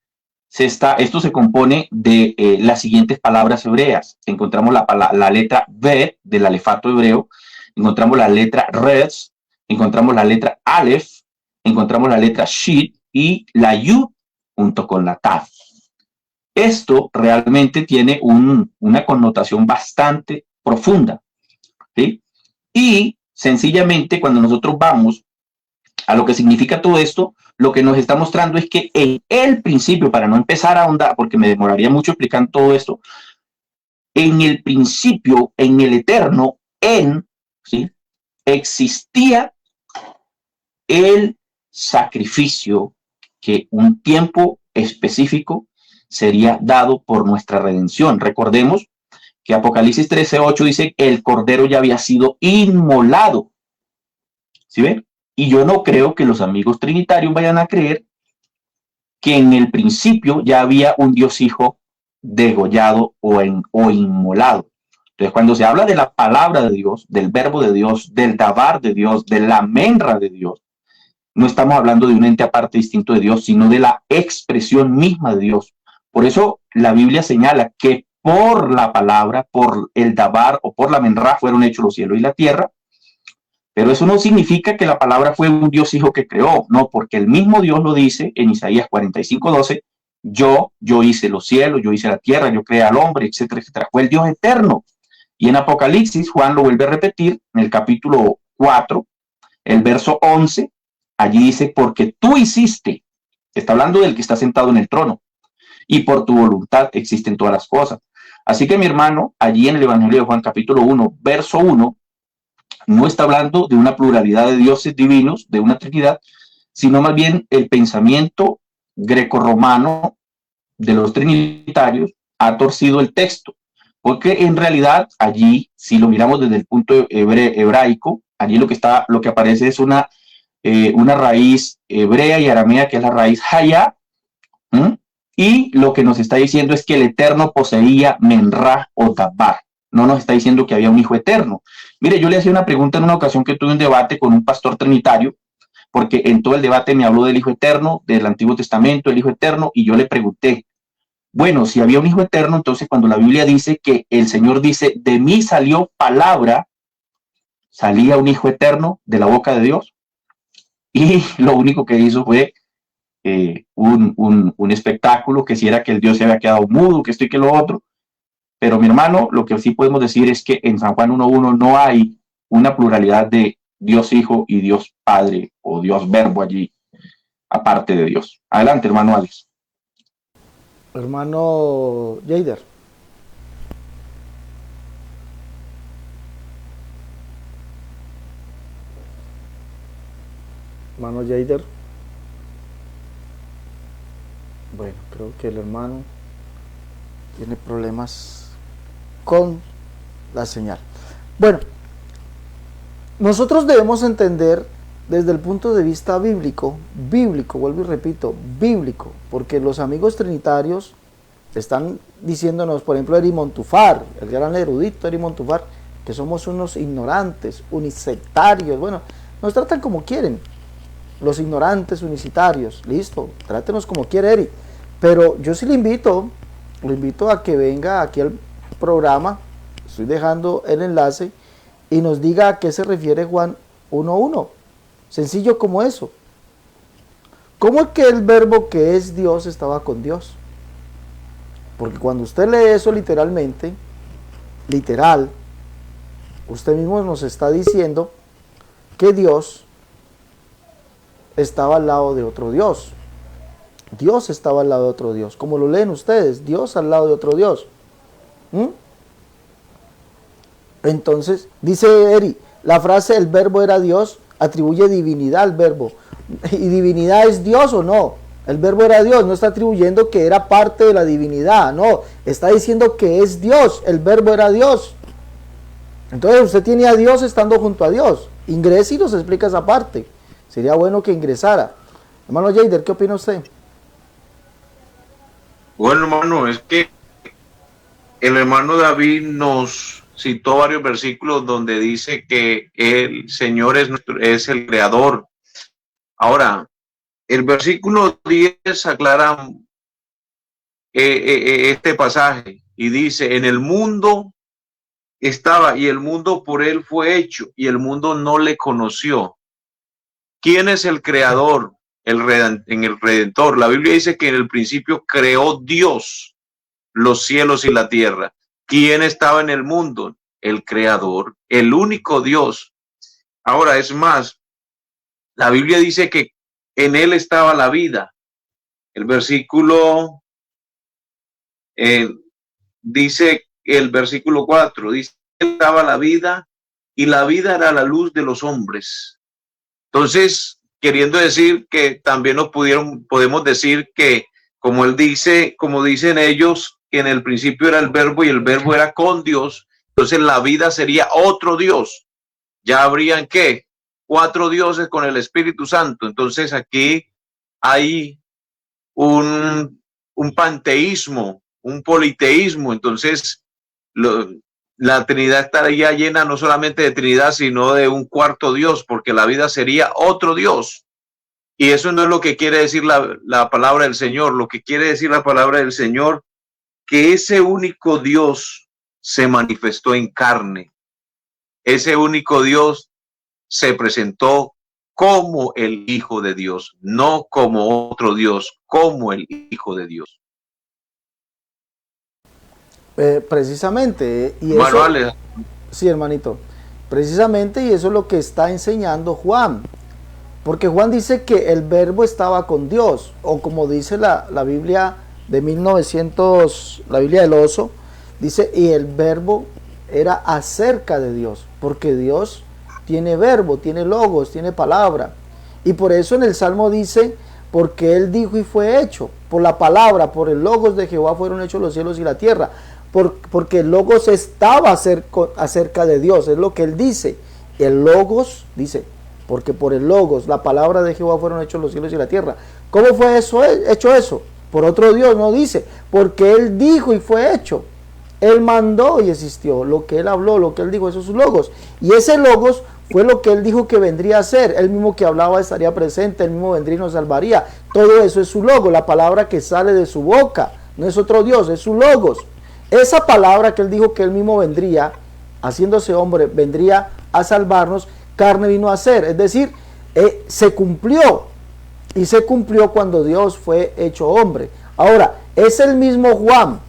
Esto se compone de las siguientes palabras hebreas. Encontramos la letra B del alefato hebreo, encontramos la letra Res, encontramos la letra Aleph, encontramos la letra Shit y la Yud junto con la Tav. Esto realmente tiene una connotación bastante profunda, ¿sí? Y sencillamente cuando nosotros vamos a lo que significa todo esto, lo que nos está mostrando es que en el principio, para no empezar a ahondar, porque me demoraría mucho explicando todo esto, en el principio, en el eterno, ¿sí? Existía el sacrificio que un tiempo específico sería dado por nuestra redención. Recordemos que Apocalipsis 13:8 dice que el cordero ya había sido inmolado. ¿Sí ven? Y yo no creo que los amigos trinitarios vayan a creer que en el principio ya había un Dios Hijo degollado o inmolado. Entonces, cuando se habla de la palabra de Dios, del verbo de Dios, del dabar de Dios, de la menra de Dios, no estamos hablando de un ente aparte distinto de Dios, sino de la expresión misma de Dios. Por eso la Biblia señala que por la palabra, por el dabar o por la menra fueron hechos los cielos y la tierra. Pero eso no significa que la palabra fue un Dios Hijo que creó, no, porque el mismo Dios lo dice en Isaías 45:12, yo hice los cielos, yo hice la tierra, yo creé al hombre, etcétera, etcétera. Fue el Dios eterno. Y en Apocalipsis, Juan lo vuelve a repetir en el capítulo 4, el verso 11, allí dice, porque tú hiciste, está hablando del que está sentado en el trono, y por tu voluntad existen todas las cosas. Así que mi hermano, allí en el Evangelio de Juan capítulo 1, verso 1, no está hablando de una pluralidad de dioses divinos, de una trinidad, sino más bien el pensamiento grecorromano de los trinitarios ha torcido el texto, porque en realidad allí, si lo miramos desde el punto hebraico, allí lo que aparece es una raíz hebrea y aramea, que es la raíz haya, y lo que nos está diciendo es que el Eterno poseía menra o dabar. No nos está diciendo que había un hijo eterno. Mire, yo le hacía una pregunta en una ocasión que tuve un debate con un pastor trinitario, porque en todo el debate me habló del hijo eterno, del Antiguo Testamento, el hijo eterno, y yo le pregunté, bueno, si había un hijo eterno, entonces cuando la Biblia dice que el Señor dice, de mí salió palabra, salía un hijo eterno de la boca de Dios, y lo único que hizo fue un espectáculo, que si era que el Dios se había quedado mudo, que esto y que lo otro. Pero mi hermano, lo que sí podemos decir es que en San Juan 1:1 no hay una pluralidad de Dios Hijo y Dios Padre o Dios Verbo allí, aparte de Dios. Adelante, hermano Alex. Hermano Jader. Hermano Jader. Bueno, creo que el hermano tiene problemas con la señal. Bueno, nosotros debemos entender desde el punto de vista bíblico, vuelvo y repito, bíblico, porque los amigos trinitarios están diciéndonos, por ejemplo, Eri Montúfar, el gran erudito Eri Montúfar, que somos unos ignorantes, unisectarios. Bueno, nos tratan como quieren, los ignorantes unicitarios. Listo, trátenos como quiere Eri. Pero yo sí lo invito a que venga aquí al programa, estoy dejando el enlace, y nos diga a qué se refiere Juan 1:1. Sencillo como eso. ¿Cómo es que el verbo que es Dios estaba con Dios? Porque cuando usted lee eso literalmente, literal, usted mismo nos está diciendo que Dios estaba al lado de otro Dios. Dios estaba al lado de otro Dios. Como lo leen ustedes, Dios al lado de otro Dios. Entonces, dice Eri, la frase el verbo era Dios atribuye divinidad al verbo. ¿Y divinidad es Dios o no? El verbo era Dios, no está atribuyendo que era parte de la divinidad, no, está diciendo que es Dios, el verbo era Dios. Entonces usted tiene a Dios estando junto a Dios. Ingrese y nos explica esa parte. Sería bueno que ingresara. Hermano Jader, ¿qué opina usted? Bueno, hermano, es que el hermano David nos citó varios versículos donde dice que el Señor es el creador. Ahora, el versículo 10 aclara este pasaje y dice, en el mundo estaba y el mundo por él fue hecho y el mundo no le conoció. ¿Quién es el creador? En el Redentor. La Biblia dice que en el principio creó Dios los cielos y la tierra. ¿Quién estaba en el mundo? El creador, el único Dios. Ahora, es más, la Biblia dice que en él estaba la vida. El versículo dice, el versículo 4, dice que estaba la vida y la vida era la luz de los hombres. Entonces, queriendo decir que también podemos decir que, como él dice, como dicen ellos, que en el principio era el verbo y el verbo era con Dios, entonces la vida sería otro Dios. Ya habrían, ¿qué? 4 dioses con el Espíritu Santo. Entonces aquí hay un panteísmo, un politeísmo. Entonces la Trinidad estaría llena no solamente de Trinidad, sino de un cuarto Dios, porque la vida sería otro Dios. Y eso no es lo que quiere decir la palabra del Señor. Lo que quiere decir la palabra del Señor, que ese único Dios se manifestó en carne. Ese único Dios se presentó como el Hijo de Dios, no como otro Dios, como el Hijo de Dios. Precisamente, y bueno, eso, vale. Sí, hermanito, precisamente, y eso es lo que está enseñando Juan, porque Juan dice que el verbo estaba con Dios, o como dice la Biblia de 1900, la Biblia del Oso, dice, y el verbo era acerca de Dios, porque Dios tiene verbo, tiene logos, tiene palabra, y por eso en el Salmo dice, porque él dijo y fue hecho, por la palabra, por el logos de Jehová fueron hechos los cielos y la tierra, porque el logos estaba acerca de Dios, es lo que él dice. El logos, dice, porque por el logos, la palabra de Jehová fueron hechos los cielos y la tierra. ¿Cómo fue eso, hecho eso? Por otro Dios, no dice, porque él dijo y fue hecho. Él mandó y existió, lo que él habló, lo que él dijo, esos logos. Y ese logos fue lo que él dijo que vendría a ser. Él mismo que hablaba estaría presente, él mismo vendría y nos salvaría. Todo eso es su logo, la palabra que sale de su boca. No es otro Dios, es su logos. Esa palabra que él dijo que él mismo vendría, haciéndose hombre, vendría a salvarnos, carne vino a ser. Es decir, se cumplió. Y se cumplió cuando Dios fue hecho hombre. Ahora, es el mismo Juan,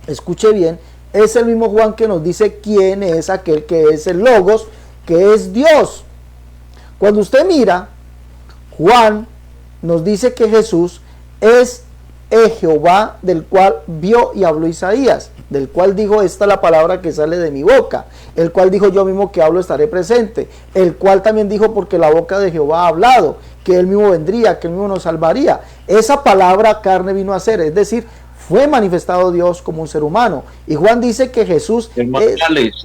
escuche bien, es el mismo Juan que nos dice quién es aquel que es el logos, que es Dios. Cuando usted mira, Juan nos dice que Jesús es Jehová, del cual vio y habló Isaías, del cual dijo, esta es la palabra que sale de mi boca, el cual dijo, yo mismo que hablo estaré presente, el cual también dijo, porque la boca de Jehová ha hablado. que Él mismo vendría, que Él mismo nos salvaría. Esa palabra carne vino a ser, es decir, fue manifestado Dios como un ser humano. Y Juan dice que Jesús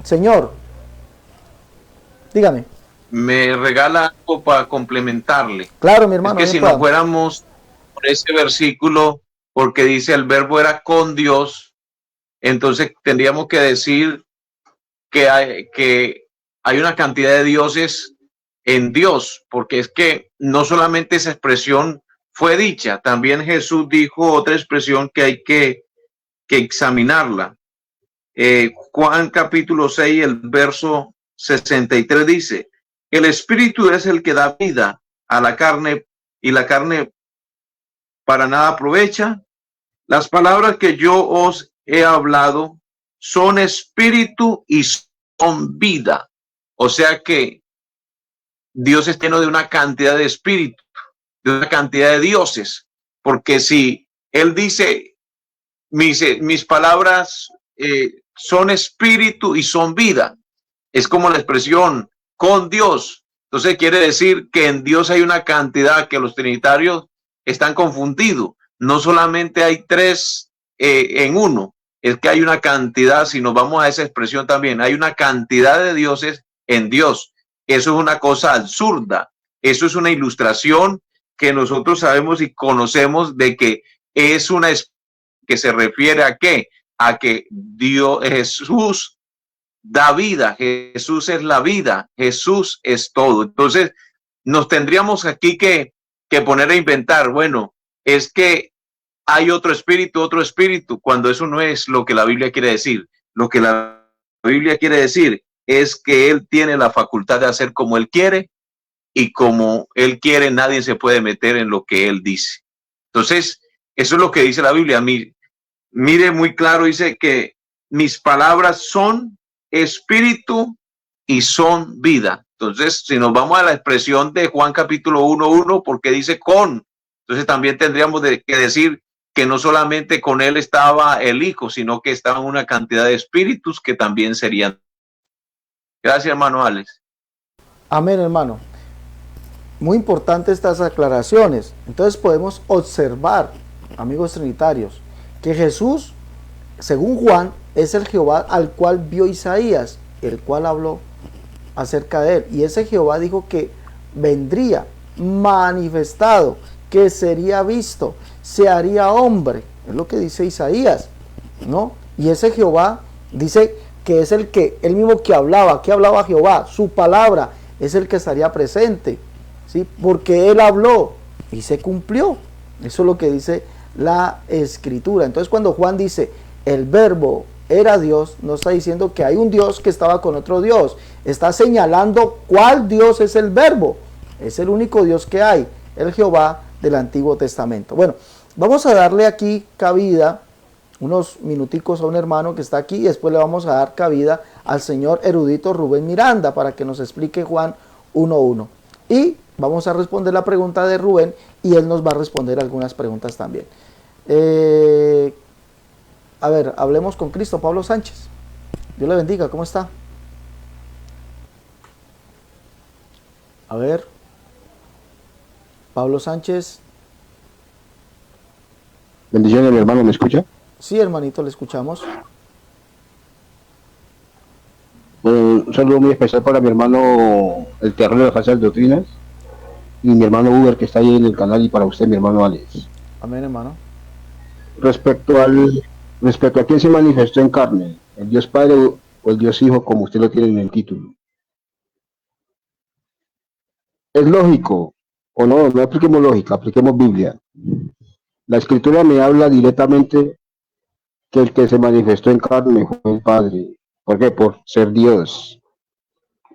Señor, dígame. Me regala algo para complementarle. Claro, mi hermano. Es que si nos fuéramos por ese versículo, porque dice el verbo era con Dios, entonces tendríamos que decir que hay una cantidad de dioses en Dios, porque es que no solamente esa expresión fue dicha, también Jesús dijo otra expresión que hay que examinarla. Juan capítulo 6, el verso 63 dice: el espíritu es el que da vida a la carne, y la carne para nada aprovecha. Las palabras que yo os he hablado son espíritu y son vida. O sea que Dios es lleno de una cantidad de espíritu, de una cantidad de dioses, porque si Él dice, mis palabras son espíritu y son vida, es como la expresión con Dios. Entonces quiere decir que en Dios hay una cantidad que los trinitarios están confundidos. No solamente hay tres en uno, es que hay una cantidad, si nos vamos a esa expresión también, hay una cantidad de dioses en Dios. Eso es una cosa absurda. Eso es una ilustración que nosotros sabemos y conocemos de que es una que se refiere a qué, a que Dios, Jesús da vida, Jesús es la vida, Jesús es todo. Entonces nos tendríamos aquí que poner a inventar, bueno, es que hay otro espíritu, cuando eso no es lo que la Biblia quiere decir. Lo que la Biblia quiere decir es que Él tiene la facultad de hacer como Él quiere, y como Él quiere nadie se puede meter en lo que Él dice. Entonces, eso es lo que dice la Biblia. Mire muy claro, dice que mis palabras son espíritu y son vida. Entonces, si nos vamos a la expresión de Juan capítulo 1:1, porque dice con, entonces también tendríamos que decir que no solamente con Él estaba el Hijo, sino que estaban una cantidad de espíritus que también serían. Gracias, hermano Alex. Amén, hermano. Muy importante estas aclaraciones. Entonces podemos observar, amigos trinitarios, que Jesús, según Juan, es el Jehová al cual vio Isaías, el cual habló acerca de él. Y ese Jehová dijo que vendría manifestado, que sería visto, se haría hombre. Es lo que dice Isaías, ¿no? Y ese Jehová dice que es el mismo que hablaba Jehová, su palabra es el que estaría presente, ¿sí? Porque él habló y se cumplió. Eso es lo que dice la Escritura. Entonces, cuando Juan dice el verbo era Dios, no está diciendo que hay un Dios que estaba con otro Dios, está señalando cuál Dios es el verbo. Es el único Dios que hay, el Jehová del Antiguo Testamento. Bueno, vamos a darle aquí cabida unos minuticos a un hermano que está aquí, y después le vamos a dar cabida al señor erudito Rubén Miranda para que nos explique Juan 1:1. Y vamos a responder la pregunta de Rubén, y él nos va a responder algunas preguntas también. A ver, hablemos con Cristo Pablo Sánchez. Dios le bendiga, ¿cómo está? A ver, Pablo Sánchez. Bendiciones, mi hermano, ¿me escucha? Sí, hermanito, le escuchamos. Un saludo muy especial para mi hermano, el terreno de las falsas doctrinas, y mi hermano Uber, que está ahí en el canal, y para usted, mi hermano Alex. Amén, hermano. Respecto a quién se manifestó en carne, el Dios Padre o el Dios Hijo, como usted lo tiene en el título. ¿Es lógico o no? No apliquemos lógica, apliquemos Biblia. La Escritura me habla directamente que el que se manifestó en carne fue el Padre. ¿Por qué? Por ser Dios.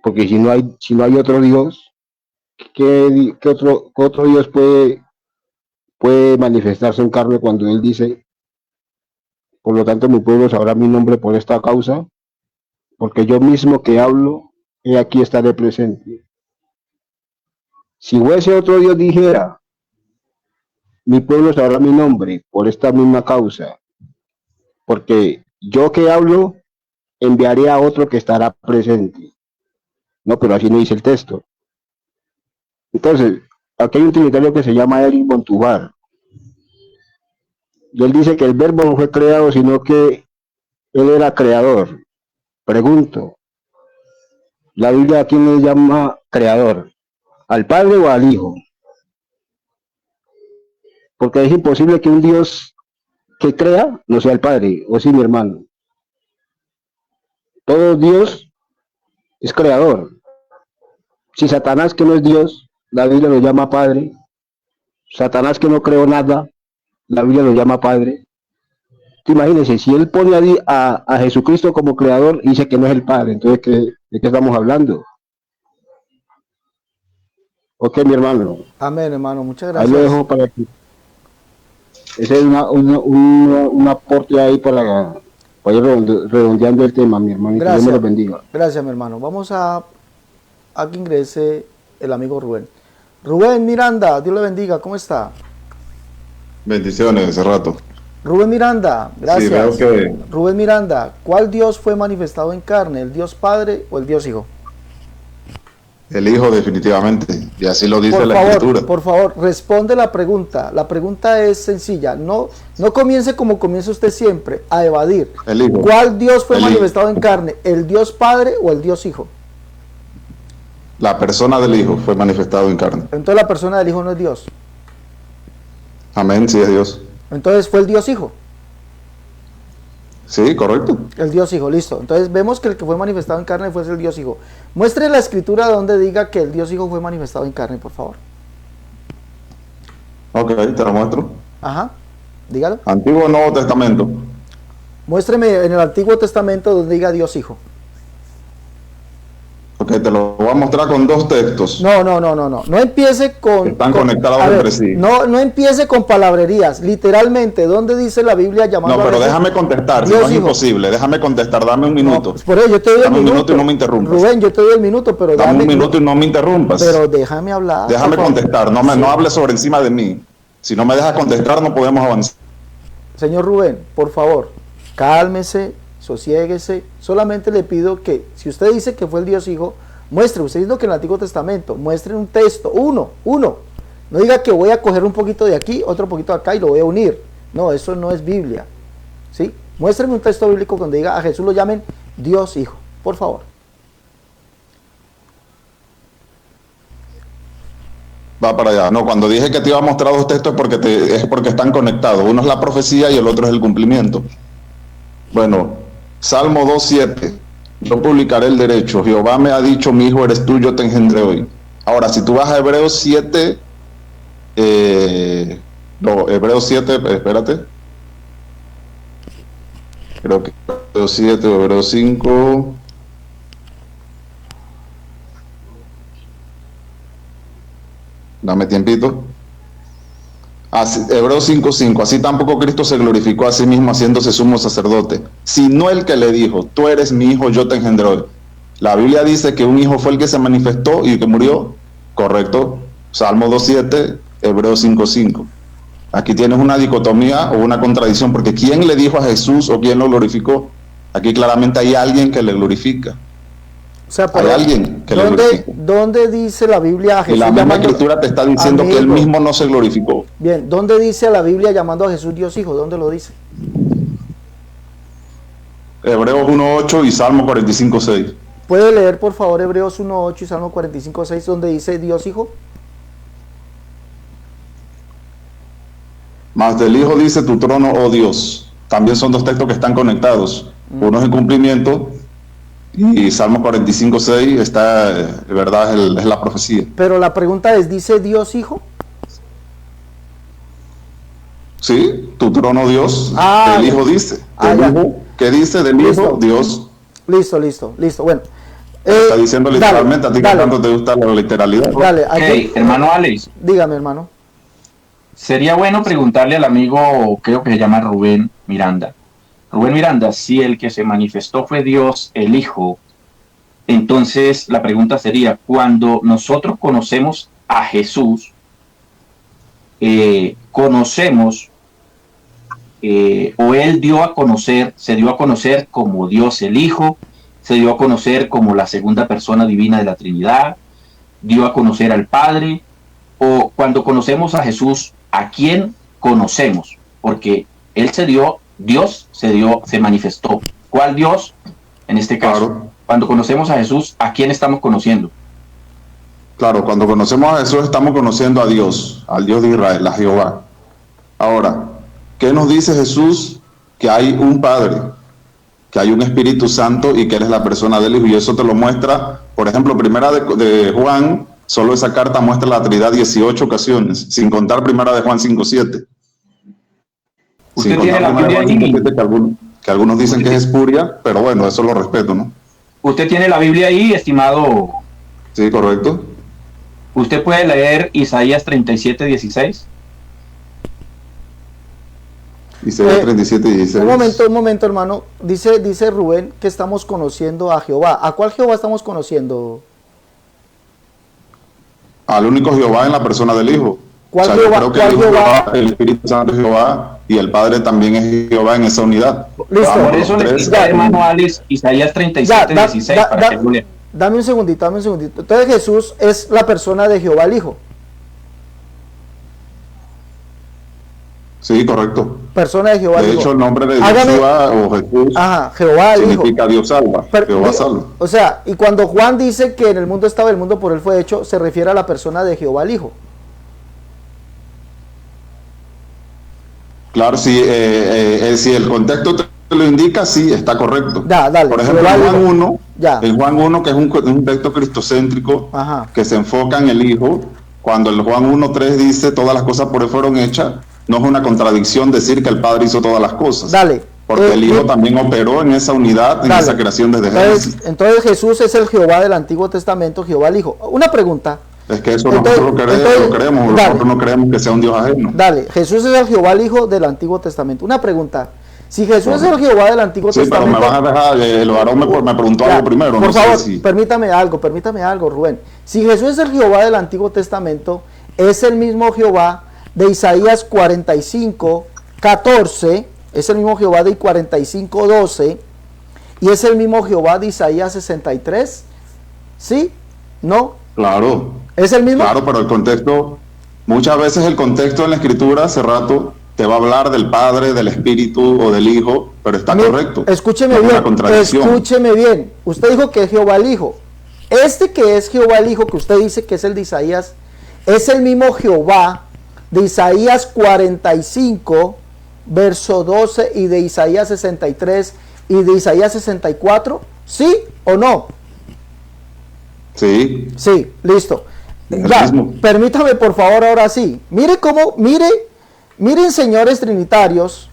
Porque si no hay otro Dios, ¿qué otro Dios puede manifestarse en carne cuando Él dice: por lo tanto mi pueblo sabrá mi nombre por esta causa, porque yo mismo que hablo, he aquí estaré presente? Si fuese otro Dios dijera: mi pueblo sabrá mi nombre por esta misma causa, porque yo que hablo, enviaré a otro que estará presente. No, pero así no dice el texto. Entonces, aquí hay un trinitario que se llama Eric Montúvar, y él dice que el verbo no fue creado, sino que él era creador. Pregunto, ¿la Biblia a quién le llama creador? ¿Al Padre o al Hijo? Porque es imposible que un Dios que crea no sea el Padre, o sí, mi hermano. Todo Dios es creador. Si Satanás, que no es Dios, la Biblia lo llama Padre. Satanás, que no creó nada, la Biblia lo llama Padre. Imagínense, si él pone a Jesucristo como creador, dice que no es el Padre, entonces ¿de qué estamos hablando? Ok, mi hermano. Amén, hermano, muchas Ahí lo gracias. dejo para que... Ese es un aporte ahí para ir redondeando el tema, mi hermano. Y que Dios me lo bendiga. Gracias, mi hermano. Vamos a que ingrese el amigo Rubén. Rubén Miranda, Dios le bendiga, ¿cómo está? Bendiciones, hace rato. Rubén Miranda, gracias. Sí, veo que... Rubén Miranda, ¿cuál Dios fue manifestado en carne? ¿El Dios Padre o el Dios Hijo? El Hijo, definitivamente, y así lo dice la Escritura. Por favor, responde la pregunta. La pregunta es sencilla. No comience como comienza usted siempre, a evadir. El Hijo. ¿Cuál Dios fue manifestado en carne? ¿El Dios Padre o el Dios Hijo? La persona del Hijo fue manifestado en carne. Entonces la persona del Hijo no es Dios. Amén, sí es Dios. Entonces fue el Dios Hijo. Sí, correcto. El Dios Hijo, listo. Entonces vemos que el que fue manifestado en carne fue el Dios Hijo. Muestre la escritura donde diga que el Dios Hijo fue manifestado en carne, por favor. Ok, te lo muestro. Ajá, dígalo. Antiguo o Nuevo Testamento. Muéstreme en el Antiguo Testamento donde diga Dios Hijo. Ok, te lo voy a mostrar con dos textos. No. No empiece con... Están conectados entre sí. No empiece con palabrerías. Literalmente, ¿dónde dice la Biblia llamando No, pero a Jesús? déjame contestar, si Dios no es Hijo. imposible. Déjame contestar, dame un minuto. No, pues por eso yo te doy Dame el un minuto. minuto y no me interrumpas. Rubén, yo te doy el minuto, pero Dame un minuto y no me interrumpas. Pero déjame hablar. Déjame contestar, no hables sobre encima de mí. Si no me dejas contestar, no podemos avanzar. Señor Rubén, por favor, cálmese, sosiéguese. Solamente le pido que, si usted dice que fue el Dios Hijo, muestre, usted dice que en el Antiguo Testamento, muestre un texto, uno. No diga que voy a coger un poquito de aquí, otro poquito de acá y lo voy a unir. No, eso no es Biblia. ¿Sí? Muéstreme un texto bíblico donde diga a Jesús lo llamen Dios Hijo, por favor. Va para allá. No, cuando dije que te iba a mostrar dos textos es porque están conectados. Uno es la profecía y el otro es el cumplimiento. Bueno, Salmo 2:7. Yo publicaré el derecho. Jehová me ha dicho, mi hijo eres tú, yo te engendré hoy. Ahora, si tú vas a Hebreos 7, Hebreos 7, espérate. Creo que Hebreos 7 o Hebreos 5. Dame tiempito. Hebreos 5:5. Así tampoco Cristo se glorificó a sí mismo haciéndose sumo sacerdote, sino el que le dijo, tú eres mi hijo, yo te engendré hoy. La Biblia dice que un hijo fue el que se manifestó y que murió. Correcto. Salmo 2:7, Hebreos 5:5. Aquí tienes una dicotomía o una contradicción, porque ¿quién le dijo a Jesús o quién lo glorificó? Aquí claramente hay alguien que le glorifica. O sea, Hay alguien que le glorifica. ¿Dónde dice la Biblia a Jesús? Y la misma Escritura te está diciendo que él mismo no se glorificó. Bien, ¿dónde dice la Biblia llamando a Jesús Dios Hijo? ¿Dónde lo dice? Hebreos 1:8 y Salmo 45:6. ¿Puede leer por favor Hebreos 1:8 y Salmo 45:6 donde dice Dios Hijo? Mas del Hijo dice tu trono, oh Dios. También son dos textos que están conectados. Uno es el cumplimiento y Salmo 45:6 está, de verdad, es la profecía. Pero la pregunta es, ¿dice Dios Hijo? Sí, tu trono, Dios. El Hijo dice. ¿Qué dice del Hijo? Dios. Listo. Bueno. Está diciendo literalmente, a ti que tanto te gusta la literalidad. Dale, hermano Alex. Dígame, hermano. Sería bueno preguntarle al amigo, creo que se llama Rubén Miranda. Rubén Miranda, si el que se manifestó fue Dios, el Hijo, entonces la pregunta sería, cuando nosotros conocemos a Jesús, conocemos, o Él se dio a conocer como Dios el Hijo, se dio a conocer como la segunda persona divina de la Trinidad, dio a conocer al Padre, o cuando conocemos a Jesús, ¿a quién conocemos? Porque Él Dios se manifestó. ¿Cuál Dios? En este caso, Claro. cuando conocemos a Jesús, ¿a quién estamos conociendo? Claro, cuando conocemos a Jesús estamos conociendo a Dios, al Dios de Israel, a Jehová. Ahora, ¿qué nos dice Jesús? Que hay un Padre, que hay un Espíritu Santo y que Él es la persona del Hijo. Y eso te lo muestra, por ejemplo, primera de Juan, solo esa carta muestra la Trinidad 18 ocasiones, sin contar primera de Juan 5:7. Usted Sin tiene contar la primera de Biblia Juan ahí. 5:7, que algunos dicen que es espuria, pero bueno, eso lo respeto, ¿no? Usted tiene la Biblia ahí, estimado. Sí, correcto. Usted puede leer Isaías 37:16. Isaías 37:16. Un momento, hermano. Dice Rubén que estamos conociendo a Jehová. ¿A cuál Jehová estamos conociendo? Al único Jehová en la persona del Hijo. ¿Cuál yo Jehová? creo que ¿Cuál el Hijo es Jehová? Jehová, el Espíritu Santo es Jehová y el Padre también es Jehová en esa unidad. Listo. Por eso los le tres. cita, hermano Alex, Isaías 37:16 para que lo lea. Dame un segundito. Entonces Jesús es la persona de Jehová el Hijo. Sí, correcto. Persona de Jehová el De Hijo. hecho, el nombre de Hágame- Yeshua o Jesús Ajá, Jehová el Hijo. significa Dios salva. Jehová salva. O sea, y cuando Juan dice que en el mundo estaba el mundo por él fue hecho, se refiere a la persona de Jehová el Hijo. Claro, si el contexto te lo indica, sí, está correcto. Dale, Por ejemplo, Jehová en el Juan Hijo. 1, Ya. en Juan 1, que es un texto cristocéntrico, Ajá. que se enfoca en el Hijo, cuando el Juan 1:3 dice todas las cosas por él fueron hechas, no es una contradicción decir que el Padre hizo todas las cosas. Dale. Porque el Hijo también operó en esa unidad, en Dale. esa creación desde Génesis. Entonces Jesús es el Jehová del Antiguo Testamento, Jehová el Hijo. Una pregunta. Es que eso Entonces- nosotros lo entonces, creemos, dale. nosotros no creemos que sea un Dios ajeno. Dale, Jesús es el Jehová el Hijo del Antiguo Testamento. Una pregunta. Si Jesús es el Jehová del Antiguo Sí, pero Testamento... me van a dejar, el varón me preguntó Ya, algo primero, por no favor, sé si... permítame algo, Rubén. Si Jesús es el Jehová del Antiguo Testamento, es el mismo Jehová de Isaías 45:14, es el mismo Jehová de 45:12, y es el mismo Jehová de Isaías 63, ¿sí? ¿No? Claro, ¿Es el mismo? claro, pero el contexto, muchas veces el contexto en la Escritura, hace rato, te va a hablar del Padre, del Espíritu o del Hijo, pero está Mire, correcto. Escúcheme No es una bien, contradicción. escúcheme bien. Usted dijo que es Jehová el Hijo. Este que es Jehová el Hijo, que usted dice que es el de Isaías, es el mismo Jehová de Isaías 45, verso 12, y de Isaías 63 y de Isaías 64, ¿sí o no? Sí, Sí, listo. El Ya, mismo. permítame por favor ahora sí. Miren señores trinitarios,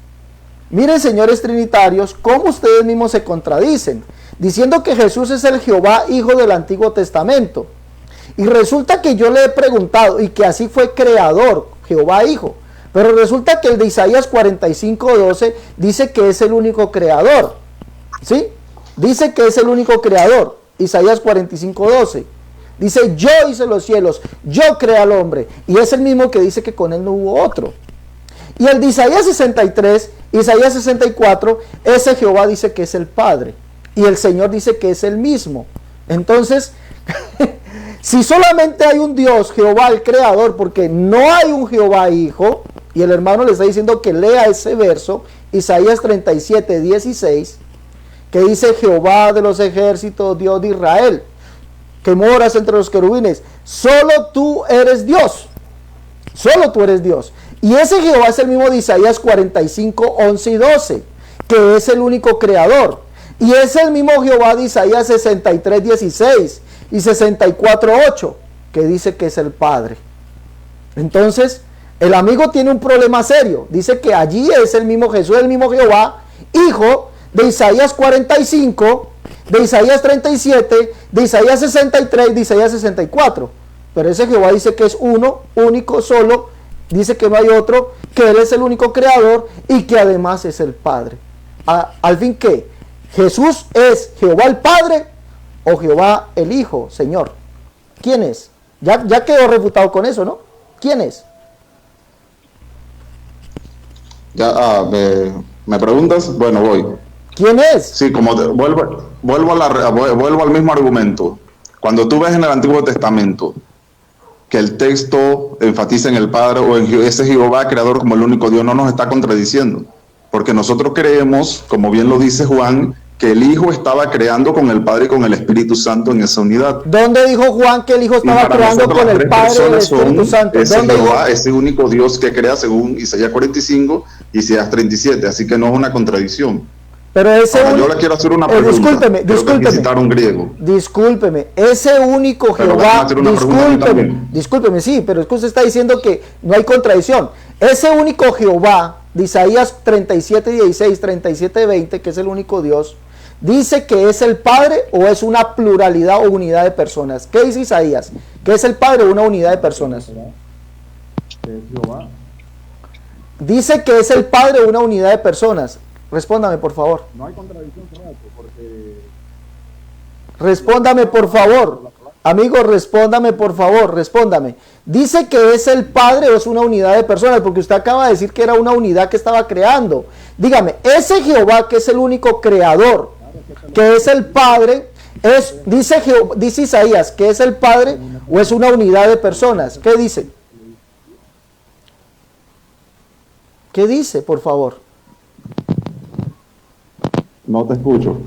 cómo ustedes mismos se contradicen, diciendo que Jesús es el Jehová Hijo del Antiguo Testamento. Y resulta que yo le he preguntado, y que así fue creador, Jehová Hijo. Pero resulta que el de Isaías 45:12 dice que es el único creador. ¿Sí? Dice que es el único creador. Isaías 45:12. Dice, yo hice los cielos, yo creé al hombre. Y es el mismo que dice que con él no hubo otro. Y el de Isaías 63, Isaías 64, ese Jehová dice que es el Padre. Y el Señor dice que es el mismo. Entonces, si solamente hay un Dios, Jehová el Creador, porque no hay un Jehová Hijo, y el hermano le está diciendo que lea ese verso, Isaías 37:16, que dice Jehová de los ejércitos, Dios de Israel, que moras entre los querubines, solo tú eres Dios, solo tú eres Dios. Y ese Jehová es el mismo de Isaías 45:11 y 12, que es el único creador. Y es el mismo Jehová de Isaías 63:16 y 64:8, que dice que es el Padre. Entonces, el amigo tiene un problema serio. Dice que allí es el mismo Jesús, el mismo Jehová, Hijo de Isaías 45, de Isaías 37, de Isaías 63, de Isaías 64. Pero ese Jehová dice que es uno, único, solo. Dice que no hay otro, que Él es el único creador y que además es el Padre. Al fin, ¿qué? ¿Jesús es Jehová el Padre o Jehová el Hijo, Señor? ¿Quién es? Ya quedó refutado con eso, ¿no? ¿Quién es? Ya, ¿me preguntas? Bueno, voy. ¿Quién es? Sí, vuelvo al mismo argumento. Cuando tú ves en el Antiguo Testamento que el texto enfatiza en el Padre o en ese Jehová creador como el único Dios no nos está contradiciendo, porque nosotros creemos, como bien lo dice Juan, que el Hijo estaba creando con el Padre y con el Espíritu Santo en esa unidad. ¿Dónde dijo Juan que el Hijo estaba creando con el Padre y el Espíritu Santo? Ese ¿Dónde Jehová, dijo? ese único Dios que crea según Isaías 45 y Isaías 37, así que no es una contradicción. Pero ese Ahora, yo le quiero hacer una pregunta. Discúlpeme. Citar un griego. Discúlpeme, ese único Pero Jehová, discúlpeme, discúlpeme, sí, pero es que usted está diciendo que no hay contradicción. Ese único Jehová, de Isaías 37:16, 37:20, que es el único Dios, ¿dice que es el Padre o es una pluralidad o unidad de personas? ¿Qué dice Isaías? ¿Que es el Padre o una unidad de personas? Dice que es el Padre o una unidad de personas. Respóndame, por favor. No hay contradicción, porque... Respóndame, por favor. Amigo, respóndame, por favor, respóndame. ¿Dice que es el Padre o es una unidad de personas? Porque usted acaba de decir que era una unidad que estaba creando. Dígame, ese Jehová que es el único creador, que es el Padre, dice Isaías que es el Padre o es una unidad de personas. ¿Qué dice? ¿Qué dice, por favor? No te escucho.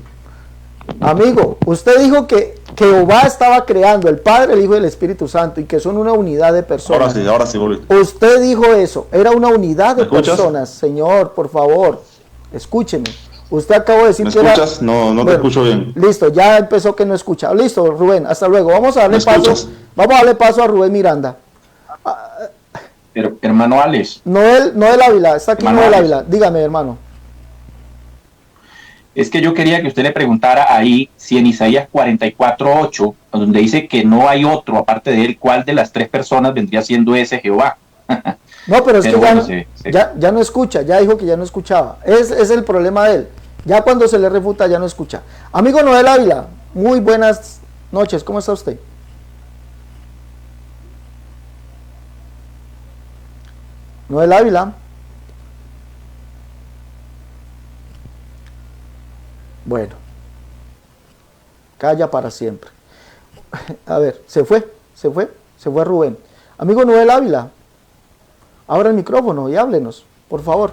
Amigo, usted dijo que Jehová estaba creando, el Padre, el Hijo y el Espíritu Santo, y que son una unidad de personas. Ahora sí, volviste. Usted dijo eso, era una unidad de personas. Señor, por favor, escúcheme. Usted acabó de decir ¿Me que escuchas? era... No, no te escucho bien. Listo, ya empezó que no escucha. Listo, Rubén, hasta luego. Vamos a darle paso a Rubén Miranda. Pero, hermano Alex. Noel Ávila, está aquí Noel Alex. Ávila. Dígame, hermano. Es que yo quería que usted le preguntara ahí si en Isaías 44:8, donde dice que no hay otro aparte de él, ¿cuál de las tres personas vendría siendo ese Jehová? No, pero es que bueno, ya no escucha, ya dijo que ya no escuchaba. Es el problema de él. Ya cuando se le refuta ya no escucha. Amigo Noel Ávila, muy buenas noches, ¿cómo está usted? Noel Ávila. Bueno, calla para siempre. A ver, se fue Rubén. Amigo Noel Ávila, abra el micrófono y háblenos, por favor.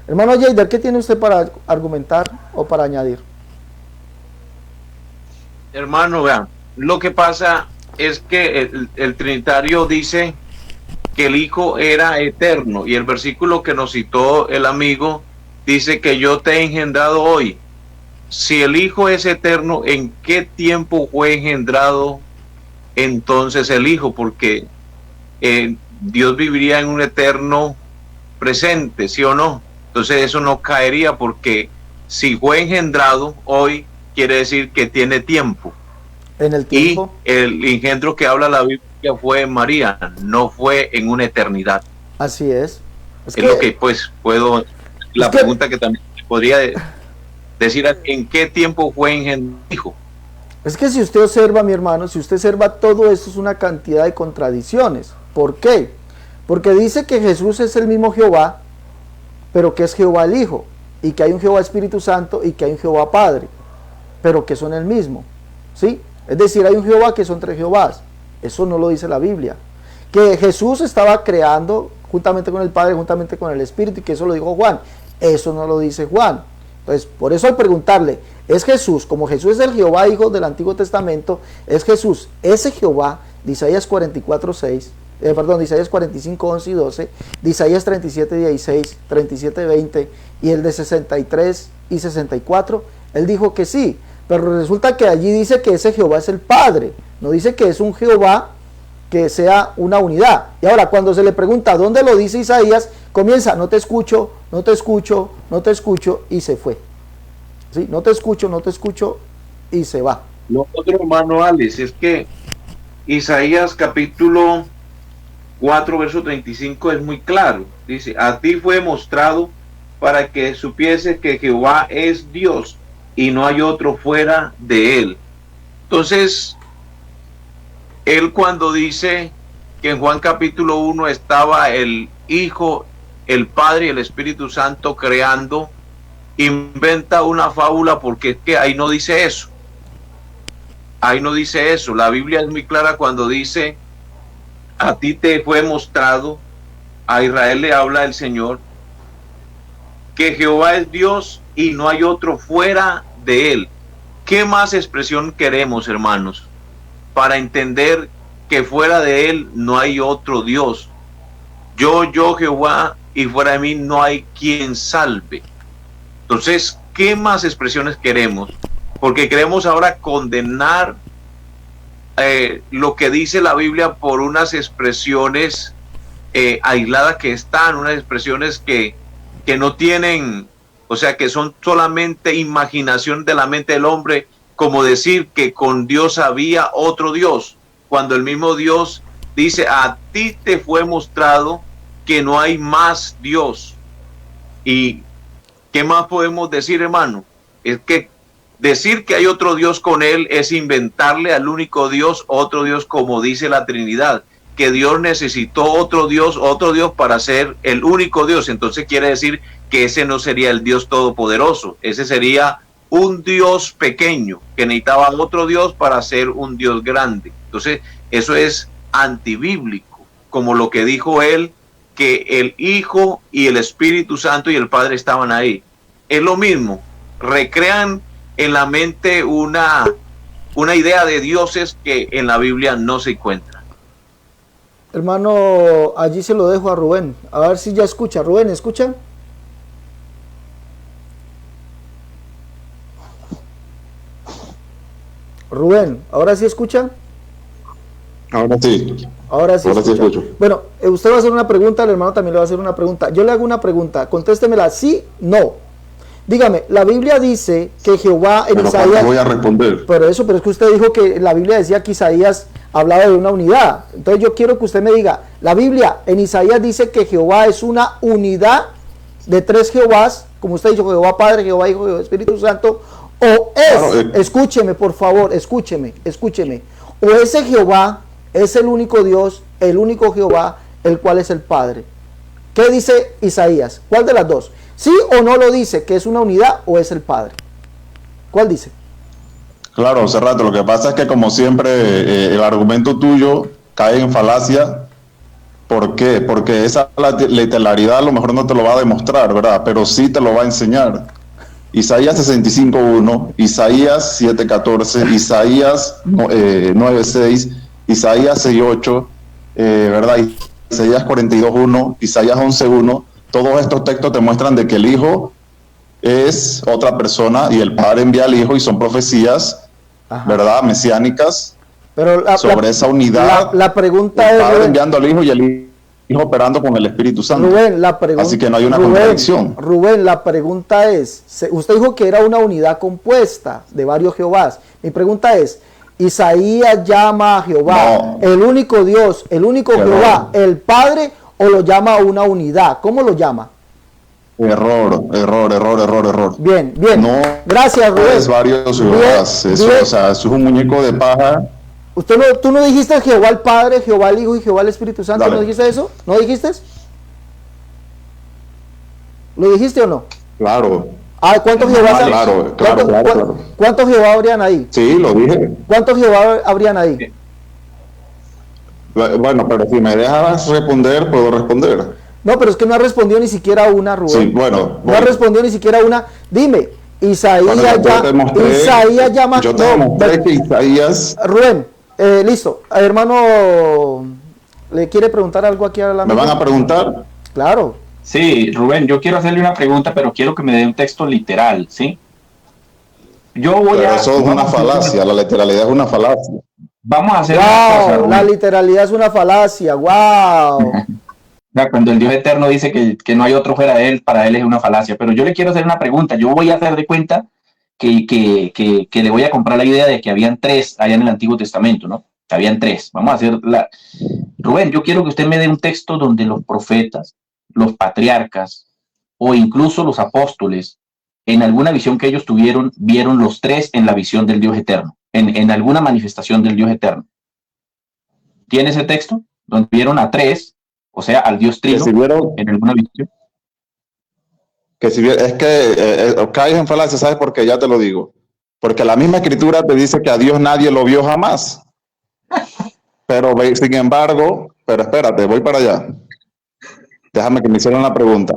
Hermano Jader, ¿qué tiene usted para argumentar o para añadir? Hermano, vean, lo que pasa es que el Trinitario dice que el Hijo era eterno, y el versículo que nos citó el amigo dice que yo te he engendrado hoy. Si el Hijo es eterno, ¿en qué tiempo fue engendrado entonces el Hijo? Porque Dios viviría en un eterno presente, ¿sí o no? Entonces eso no caería, porque si fue engendrado hoy, quiere decir que tiene tiempo. En el tiempo. Y el engendro que habla la Biblia fue en María, no fue en una eternidad. Así es. Es lo que pues puedo... La pregunta que también podría decir, ¿en qué tiempo fue engendrado el Hijo? Es que si usted observa, mi hermano, si usted observa, todo esto es una cantidad de contradicciones. ¿Por qué? Porque dice que Jesús es el mismo Jehová, pero que es Jehová el Hijo, y que hay un Jehová Espíritu Santo y que hay un Jehová Padre, pero que son el mismo, ¿sí? Es decir, hay un Jehová que son tres Jehovás. Eso no lo dice la Biblia. Que Jesús estaba creando juntamente con el Padre, juntamente con el Espíritu, y que eso lo dijo Juan. Eso no lo dice Juan. Entonces, por eso al preguntarle, ¿es Jesús, como Jesús es el Jehová Hijo del Antiguo Testamento, es Jesús ese Jehová de Isaías 44:6, de Isaías 45, 11 y 12, de Isaías 37, 16, 37, 20 y el de 63 y 64? Él dijo que sí, pero resulta que allí dice que ese Jehová es el Padre, no dice que es un Jehová que sea una unidad. Y ahora cuando se le pregunta dónde lo dice Isaías, comienza, no te escucho, no te escucho, no te escucho, y se fue. ¿Sí? No te escucho, no te escucho, y se va. Lo otro, hermano Alex, es que Isaías capítulo 4, verso 35 es muy claro. Dice, a ti fue mostrado para que supieses que Jehová es Dios y no hay otro fuera de él. Entonces, él cuando dice que en Juan capítulo 1 estaba el Hijo, el Padre y el Espíritu Santo creando, inventa una fábula, porque es que ahí no dice eso. Ahí no dice eso. La Biblia es muy clara cuando dice a ti te fue mostrado, a Israel le habla el Señor, que Jehová es Dios y no hay otro fuera de él. ¿Qué más expresión queremos, hermanos, para entender que fuera de él no hay otro Dios? Yo, Jehová, y fuera de mí no hay quien salve. Entonces, ¿qué más expresiones queremos? Porque queremos ahora condenar lo que dice la Biblia por unas expresiones aisladas que están, unas expresiones que no tienen, o sea, que son solamente imaginación de la mente del hombre, como decir que con Dios había otro Dios, cuando el mismo Dios dice, a ti te fue mostrado que no hay más Dios. ¿Y qué más podemos decir, hermano? Es que decir que hay otro Dios con él es inventarle al único Dios otro Dios, como dice la Trinidad, que Dios necesitó otro Dios para ser el único Dios. Entonces quiere decir que ese no sería el Dios todopoderoso, ese sería un Dios pequeño que necesitaba otro Dios para ser un Dios grande. Entonces eso es antibíblico, como lo que dijo él, que el Hijo y el Espíritu Santo y el Padre estaban ahí. Es lo mismo, recrean en la mente una idea de dioses que en la Biblia no se encuentra. Hermano, allí se lo dejo a Rubén. A ver si ya escucha. Rubén, ¿escucha? Rubén, ¿ahora sí escucha? Ahora sí. Ahora sí escucha. escucho. Bueno, usted va a hacer una pregunta, el hermano también le va a hacer una pregunta. Yo le hago una pregunta, contéstemela sí, no. Dígame, la Biblia dice que Jehová en Pero Isaías... voy a responder. Pero es que usted dijo que la Biblia decía que Isaías hablaba de una unidad. Entonces yo quiero que usted me diga, la Biblia en Isaías dice que Jehová es una unidad de tres Jehovás, como usted dijo, Jehová Padre, Jehová Hijo, Jehová Espíritu Santo, o es, Claro, escúcheme por favor, escúcheme, o ese Jehová es el único Dios, el único Jehová, el cual es el Padre. ¿Qué dice Isaías? ¿Cuál de las dos? ¿Sí o no lo dice que es una unidad o es el Padre? ¿Cuál dice? Claro, Serrato, lo que pasa es que como siempre el argumento tuyo cae en falacia. ¿Por qué? Porque esa literalidad a lo mejor no te lo va a demostrar, ¿verdad? Pero sí te lo va a enseñar. Isaías 65.1, Isaías 7.14, Isaías 9.6, Isaías 6.8, ¿verdad? Isaías 42.1, Isaías 11.1, todos estos textos te muestran de que el Hijo es otra persona y el Padre envía al Hijo y son profecías, Ajá, ¿verdad? Mesiánicas, pero sobre esa unidad. La pregunta el es, Padre Rubén, enviando al Hijo y el Hijo operando con el Espíritu Santo. Rubén, Así que no hay una contradicción. Rubén, la pregunta es, usted dijo que era una unidad compuesta de varios Jehovás. Mi pregunta es, ¿Isaías llama a Jehová el único Dios, el único Jehová, el Padre, o lo llama una unidad? ¿Cómo lo llama? Error. Bien. No, Gracias, Rubén. es varios Jehovás. Eso es un muñeco de paja. ¿Tú no dijiste Jehová el Padre, Jehová el Hijo y Jehová el Espíritu Santo? Dale. ¿No dijiste eso? ¿No dijiste? ¿Lo dijiste o no? Claro. Ah, ¿cuántos Jehová? Claro. ¿Cuántos Jehová habrían ahí? Sí, lo dije. ¿Cuántos Jehová habrían ahí? Bueno, pero si me dejas responder, puedo responder. No, pero es que no ha respondido ni siquiera una, Rubén. Sí, bueno. No ha respondido ni siquiera una. Dime, Isaías llama... Yo te demostré que Isaías... Rubén, listo. Hermano, ¿le quiere preguntar algo aquí a la ¿Me van a preguntar? Claro. Sí, Rubén, yo quiero hacerle una pregunta, pero quiero que me dé un texto literal, ¿sí? Pero eso es una falacia, la literalidad es una falacia. Vamos a hacer una cosa, Wow, Rubén. la literalidad es una falacia, wow. Cuando el Dios eterno dice que no hay otro fuera de él, para él es una falacia. Pero yo le quiero hacer una pregunta. Yo voy a hacer de cuenta que le voy a comprar la idea de que habían tres allá en el Antiguo Testamento, ¿no? Que habían tres. Vamos a hacer la... Rubén, yo quiero que usted me dé un texto donde los profetas, los patriarcas o incluso los apóstoles, en alguna visión que ellos tuvieron, vieron los tres en la visión del Dios eterno, en alguna manifestación del Dios eterno. ¿Tiene ese texto? Donde vieron a tres, o sea, al Dios trino, en alguna visión. Es que caes en falacia, ¿sabes por qué? Ya te lo digo. Porque la misma escritura te dice que a Dios nadie lo vio jamás. Pero sin embargo, Pero espérate, voy para allá. Déjame que me hicieron la pregunta.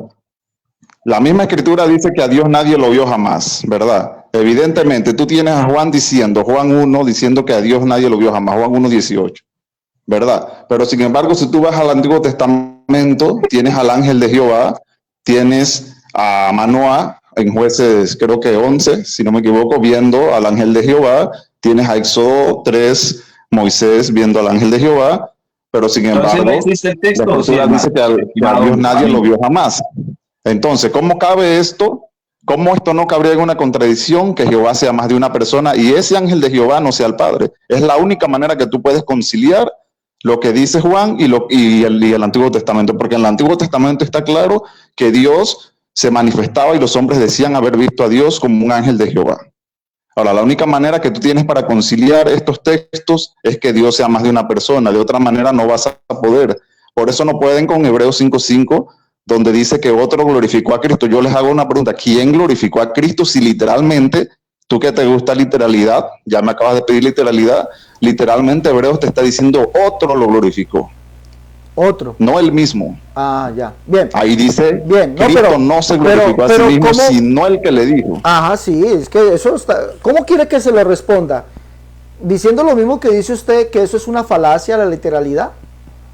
La misma escritura dice que a Dios nadie lo vio jamás, ¿verdad? Evidentemente, tú tienes a Juan 1 diciendo que a Dios nadie lo vio jamás, Juan 1:18, ¿verdad? Pero sin embargo, si tú vas al Antiguo Testamento, tienes al ángel de Jehová, tienes a Manoah en Jueces, creo que 11, si no me equivoco, viendo al ángel de Jehová, tienes a Éxodo 3, Moisés viendo al ángel de Jehová, pero sin embargo, la escritura dice que a Dios nadie lo vio jamás. Entonces, ¿cómo cabe esto? ¿Cómo esto no cabría en una contradicción que Jehová sea más de una persona y ese ángel de Jehová no sea el Padre? Es la única manera que tú puedes conciliar lo que dice Juan y el Antiguo Testamento, porque en el Antiguo Testamento está claro que Dios se manifestaba y los hombres decían haber visto a Dios como un ángel de Jehová. Ahora, la única manera que tú tienes para conciliar estos textos es que Dios sea más de una persona, de otra manera no vas a poder. Por eso no pueden con Hebreos 5:5, donde dice que otro glorificó a Cristo. Yo les hago una pregunta, ¿quién glorificó a Cristo si literalmente, tú que te gusta literalidad, ya me acabas de pedir literalidad, literalmente Hebreos te está diciendo otro lo glorificó? Otro. No el mismo. Ah, ya. Bien. Ahí dice, bien. No, Cristo no se glorificó a sí mismo, ¿cómo? Sino el que le dijo. Ajá, sí, es que eso está... ¿Cómo quiere que se le responda? Diciendo lo mismo que dice usted, que eso es una falacia, la literalidad.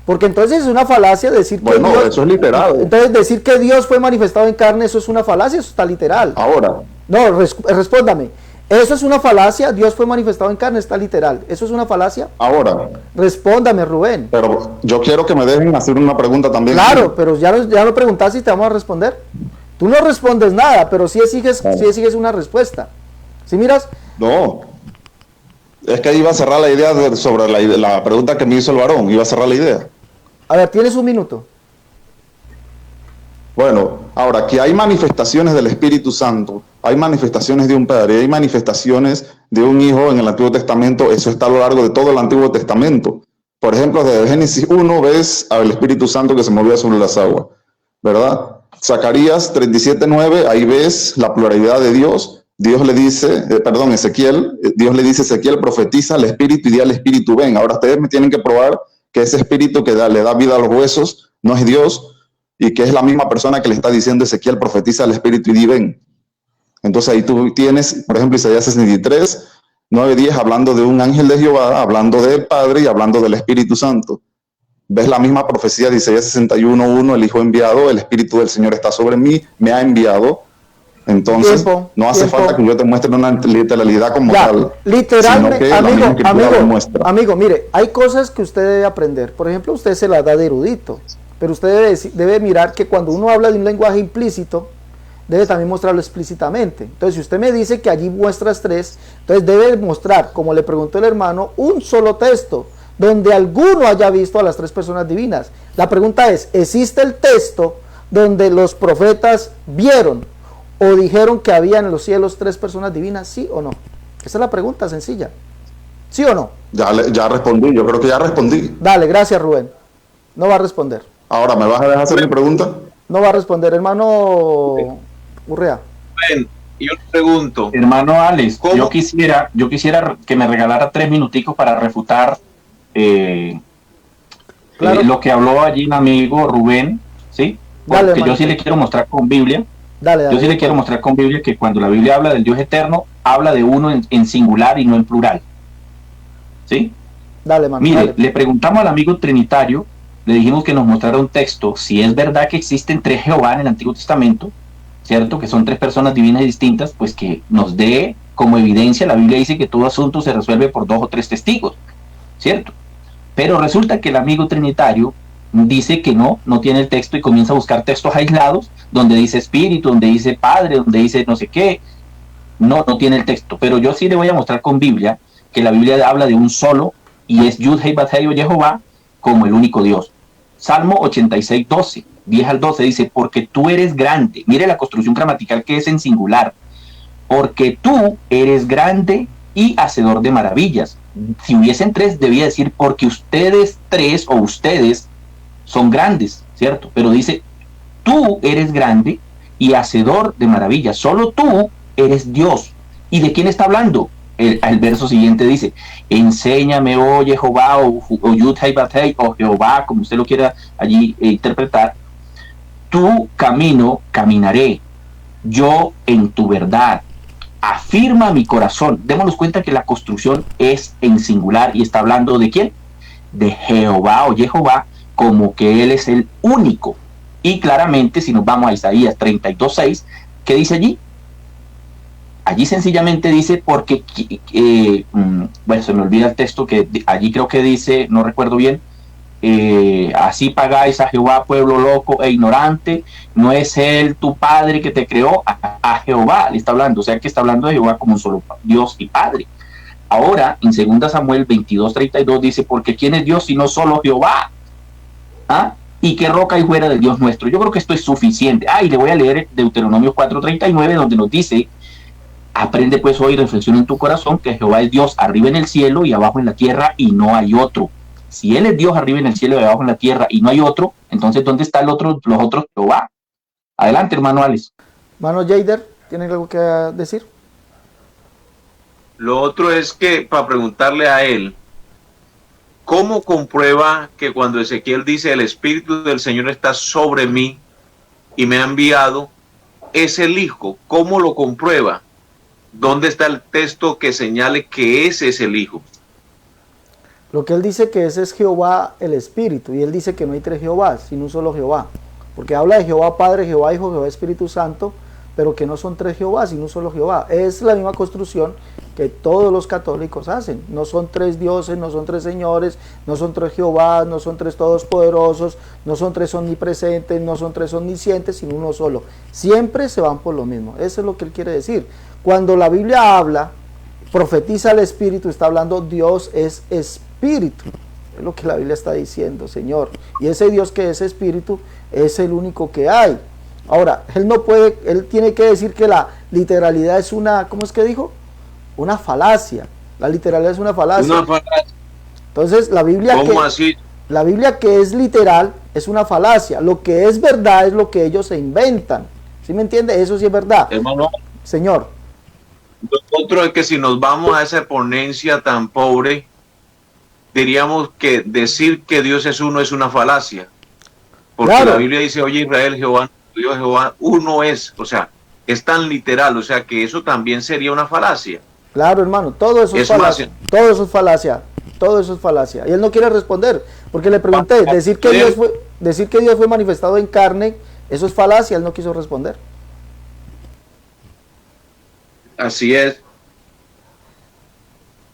Porque entonces es una falacia decir que bueno, Dios, eso es literal. Entonces decir que Dios fue manifestado en carne, eso es una falacia, eso está literal. Ahora. No, respóndame. Eso es una falacia, Dios fue manifestado en carne, está literal. ¿Eso es una falacia? Ahora. Respóndame, Rubén. Pero yo quiero que me dejen hacer una pregunta también. Claro, pero ya lo preguntaste y te vamos a responder. Tú no respondes nada, pero sí exiges una respuesta. ¿Sí miras? No. Es que iba a cerrar la idea sobre la pregunta que me hizo el varón. Iba a cerrar la idea. A ver, tienes un minuto. Bueno, ahora, que hay manifestaciones del Espíritu Santo, hay manifestaciones de un Padre, hay manifestaciones de un Hijo en el Antiguo Testamento, eso está a lo largo de todo el Antiguo Testamento. Por ejemplo, desde Génesis 1 ves al Espíritu Santo que se movía sobre las aguas, ¿verdad? Zacarías 37:9, ahí ves la pluralidad de Dios. Dios le dice, Ezequiel, Dios le dice a Ezequiel, profetiza al Espíritu y di al Espíritu, ven. Ahora ustedes me tienen que probar que ese Espíritu que le da vida a los huesos no es Dios, y que es la misma persona que le está diciendo Ezequiel, profetiza al Espíritu y di ven. Entonces ahí tú tienes, por ejemplo, Isaías 63, 9-10, hablando de un ángel de Jehová, hablando del Padre y hablando del Espíritu Santo. Ves la misma profecía de Isaías 61:1, el Hijo enviado, el Espíritu del Señor está sobre mí, me ha enviado. Entonces, no hace falta que yo te muestre una literalidad como tal. Literalmente, amigo, mire, hay cosas que usted debe aprender. Por ejemplo, usted se la da de erudito. Pero usted debe mirar que cuando uno habla de un lenguaje implícito, debe también mostrarlo explícitamente. Entonces, si usted me dice que allí muestras tres, entonces debe mostrar, como le preguntó el hermano, un solo texto, donde alguno haya visto a las tres personas divinas. La pregunta es, ¿existe el texto donde los profetas vieron o dijeron que había en los cielos tres personas divinas? ¿Sí o no? Esa es la pregunta sencilla. ¿Sí o no? Ya respondí, yo creo que ya respondí. Dale, gracias, Rubén. No va a responder. Ahora, ¿me vas a dejar hacer mi pregunta? No va a responder, hermano Urrea. Bueno, yo le pregunto. Hermano Alex, yo quisiera que me regalara 3 minuticos para refutar claro. Lo que habló allí mi amigo Rubén, ¿sí? Porque dale, yo sí le quiero mostrar con Biblia. Dale, yo sí le quiero mostrar con Biblia que cuando la Biblia habla del Dios eterno, habla de uno en singular y no en plural. ¿Sí? Dale, man. Mire, dale. le preguntamos al amigo trinitario, le dijimos que nos mostrara un texto, si es verdad que existen tres Jehová en el Antiguo Testamento, ¿cierto? Que son tres personas divinas distintas, pues que nos dé como evidencia. La Biblia dice que todo asunto se resuelve por 2 o 3 testigos, ¿cierto? Pero resulta que el amigo trinitario dice que no tiene el texto y comienza a buscar textos aislados, donde dice Espíritu, donde dice Padre, donde dice no sé qué. No tiene el texto, pero yo sí le voy a mostrar con Biblia, que la Biblia habla de un solo, y es Yud Hei Vav Hei o Jehová, como el único Dios. Salmo 86:12, 10 al 12 dice, porque tú eres grande. Mire la construcción gramatical que es en singular. Porque tú eres grande y hacedor de maravillas. Si hubiesen 3, debía decir, porque ustedes 3 o ustedes son grandes, ¿cierto? Pero dice, tú eres grande y hacedor de maravillas. Solo tú eres Dios. ¿Y de quién está hablando? el verso siguiente dice, enséñame, oh Jehová, o Yud-Hei Bat-Hei, o Jehová, como usted lo quiera allí interpretar, tu camino caminaré, yo en tu verdad, afirma mi corazón. Démonos cuenta que la construcción es en singular y está hablando de ¿quién? De Jehová o Jehová, como que él es el único. Y claramente, si nos vamos a Isaías 32:6, ¿qué dice allí? Allí sencillamente dice, porque, bueno, se me olvida el texto, que allí creo que dice, no recuerdo bien, así pagáis a Jehová, pueblo loco e ignorante, no es él tu padre que te creó, a Jehová le está hablando, o sea que está hablando de Jehová como un solo Dios y Padre. Ahora, en 2 Samuel 22:32 dice, porque ¿quién es Dios sino solo Jehová? ¿Ah? Y qué roca hay fuera del Dios nuestro. Yo creo que esto es suficiente. Y le voy a leer Deuteronomio 4:39, donde nos dice, aprende pues hoy, reflexiona en tu corazón, que Jehová es Dios arriba en el cielo y abajo en la tierra y no hay otro. Si él es Dios arriba en el cielo y abajo en la tierra y no hay otro, entonces ¿dónde están los otros Jehová? Adelante, hermano Alex. Hermano Jader, ¿tienen algo que decir? Lo otro es que, para preguntarle a él, ¿cómo comprueba que cuando Ezequiel dice el Espíritu del Señor está sobre mí y me ha enviado, es el Hijo? ¿Cómo lo comprueba? ¿Dónde está el texto que señale que ese es el Hijo? Lo que él dice que ese es Jehová el Espíritu, y él dice que no hay tres Jehová, sino un solo Jehová, porque habla de Jehová Padre, Jehová Hijo, Jehová Espíritu Santo, pero que no son tres Jehová, sino un solo Jehová. Es la misma construcción que todos los católicos hacen. No son tres dioses, no son tres señores, no son tres Jehová, no son tres todopoderosos, no son tres omnipresentes, no son tres omniscientes, sino uno solo. Siempre se van por lo mismo. Eso es lo que él quiere decir. Cuando la Biblia habla, profetiza el Espíritu, está hablando Dios es Espíritu. Es lo que la Biblia está diciendo, Señor. Y ese Dios que es Espíritu es el único que hay. Ahora, él tiene que decir que la literalidad es una, ¿cómo es que dijo? Una falacia. La literalidad es una falacia. Una falacia. Entonces, la Biblia que es literal es una falacia. Lo que es verdad es lo que ellos se inventan. ¿Sí me entiende? Eso sí es verdad. Hermano, Señor. Lo otro es que si nos vamos a esa ponencia tan pobre, diríamos que decir que Dios es uno es una falacia. Porque claro, la Biblia dice, oye Israel, Jehová, Dios Jehová, uno es. O sea, es tan literal, o sea que eso también sería una falacia. Claro, hermano, todo eso es falacia. Todo eso es falacia. Todo eso es falacia. Y él no quiere responder, porque le pregunté, decir que Dios fue manifestado en carne, eso es falacia, él no quiso responder. Así es.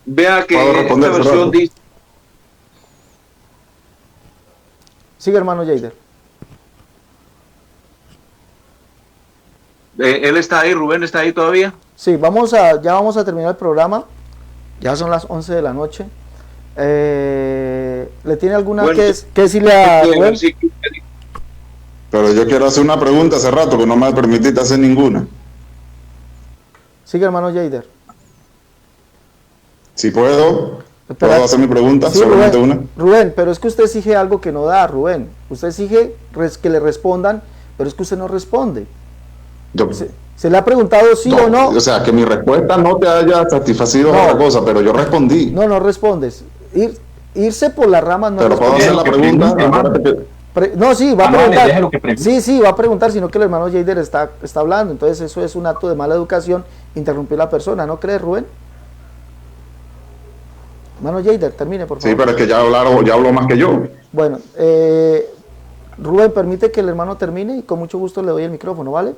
Vea que esta versión dice... Sigue, hermano Jader. ¿Él está ahí? ¿Rubén está ahí todavía? Sí, ya vamos a terminar el programa. Ya son las 11 de la noche. ¿Le tiene alguna que decirle a Rubén? Pero yo quiero hacer una pregunta hace rato, que no me permitiste hacer ninguna. Sigue, hermano Jader. Si puedo hacer mi pregunta, sí, solamente Rubén, Rubén, pero es que usted exige algo que no da, Rubén. Usted exige que le respondan, pero es que usted no responde. Se le ha preguntado sí o no. O sea, que mi respuesta no te haya satisfacido otra cosa, pero yo respondí. No respondes. Irse por las ramas no. Pero puedo hacer la pregunta. No, sí, va a preguntar. Sí, va a preguntar, sino que el hermano Jader está hablando. Entonces eso es un acto de mala educación, interrumpir a la persona. ¿No crees, Rubén? Hermano Jader, termine, por favor. Sí, pero es que ya habló más que yo. Bueno, Rubén, permite que el hermano termine y con mucho gusto le doy el micrófono, ¿vale?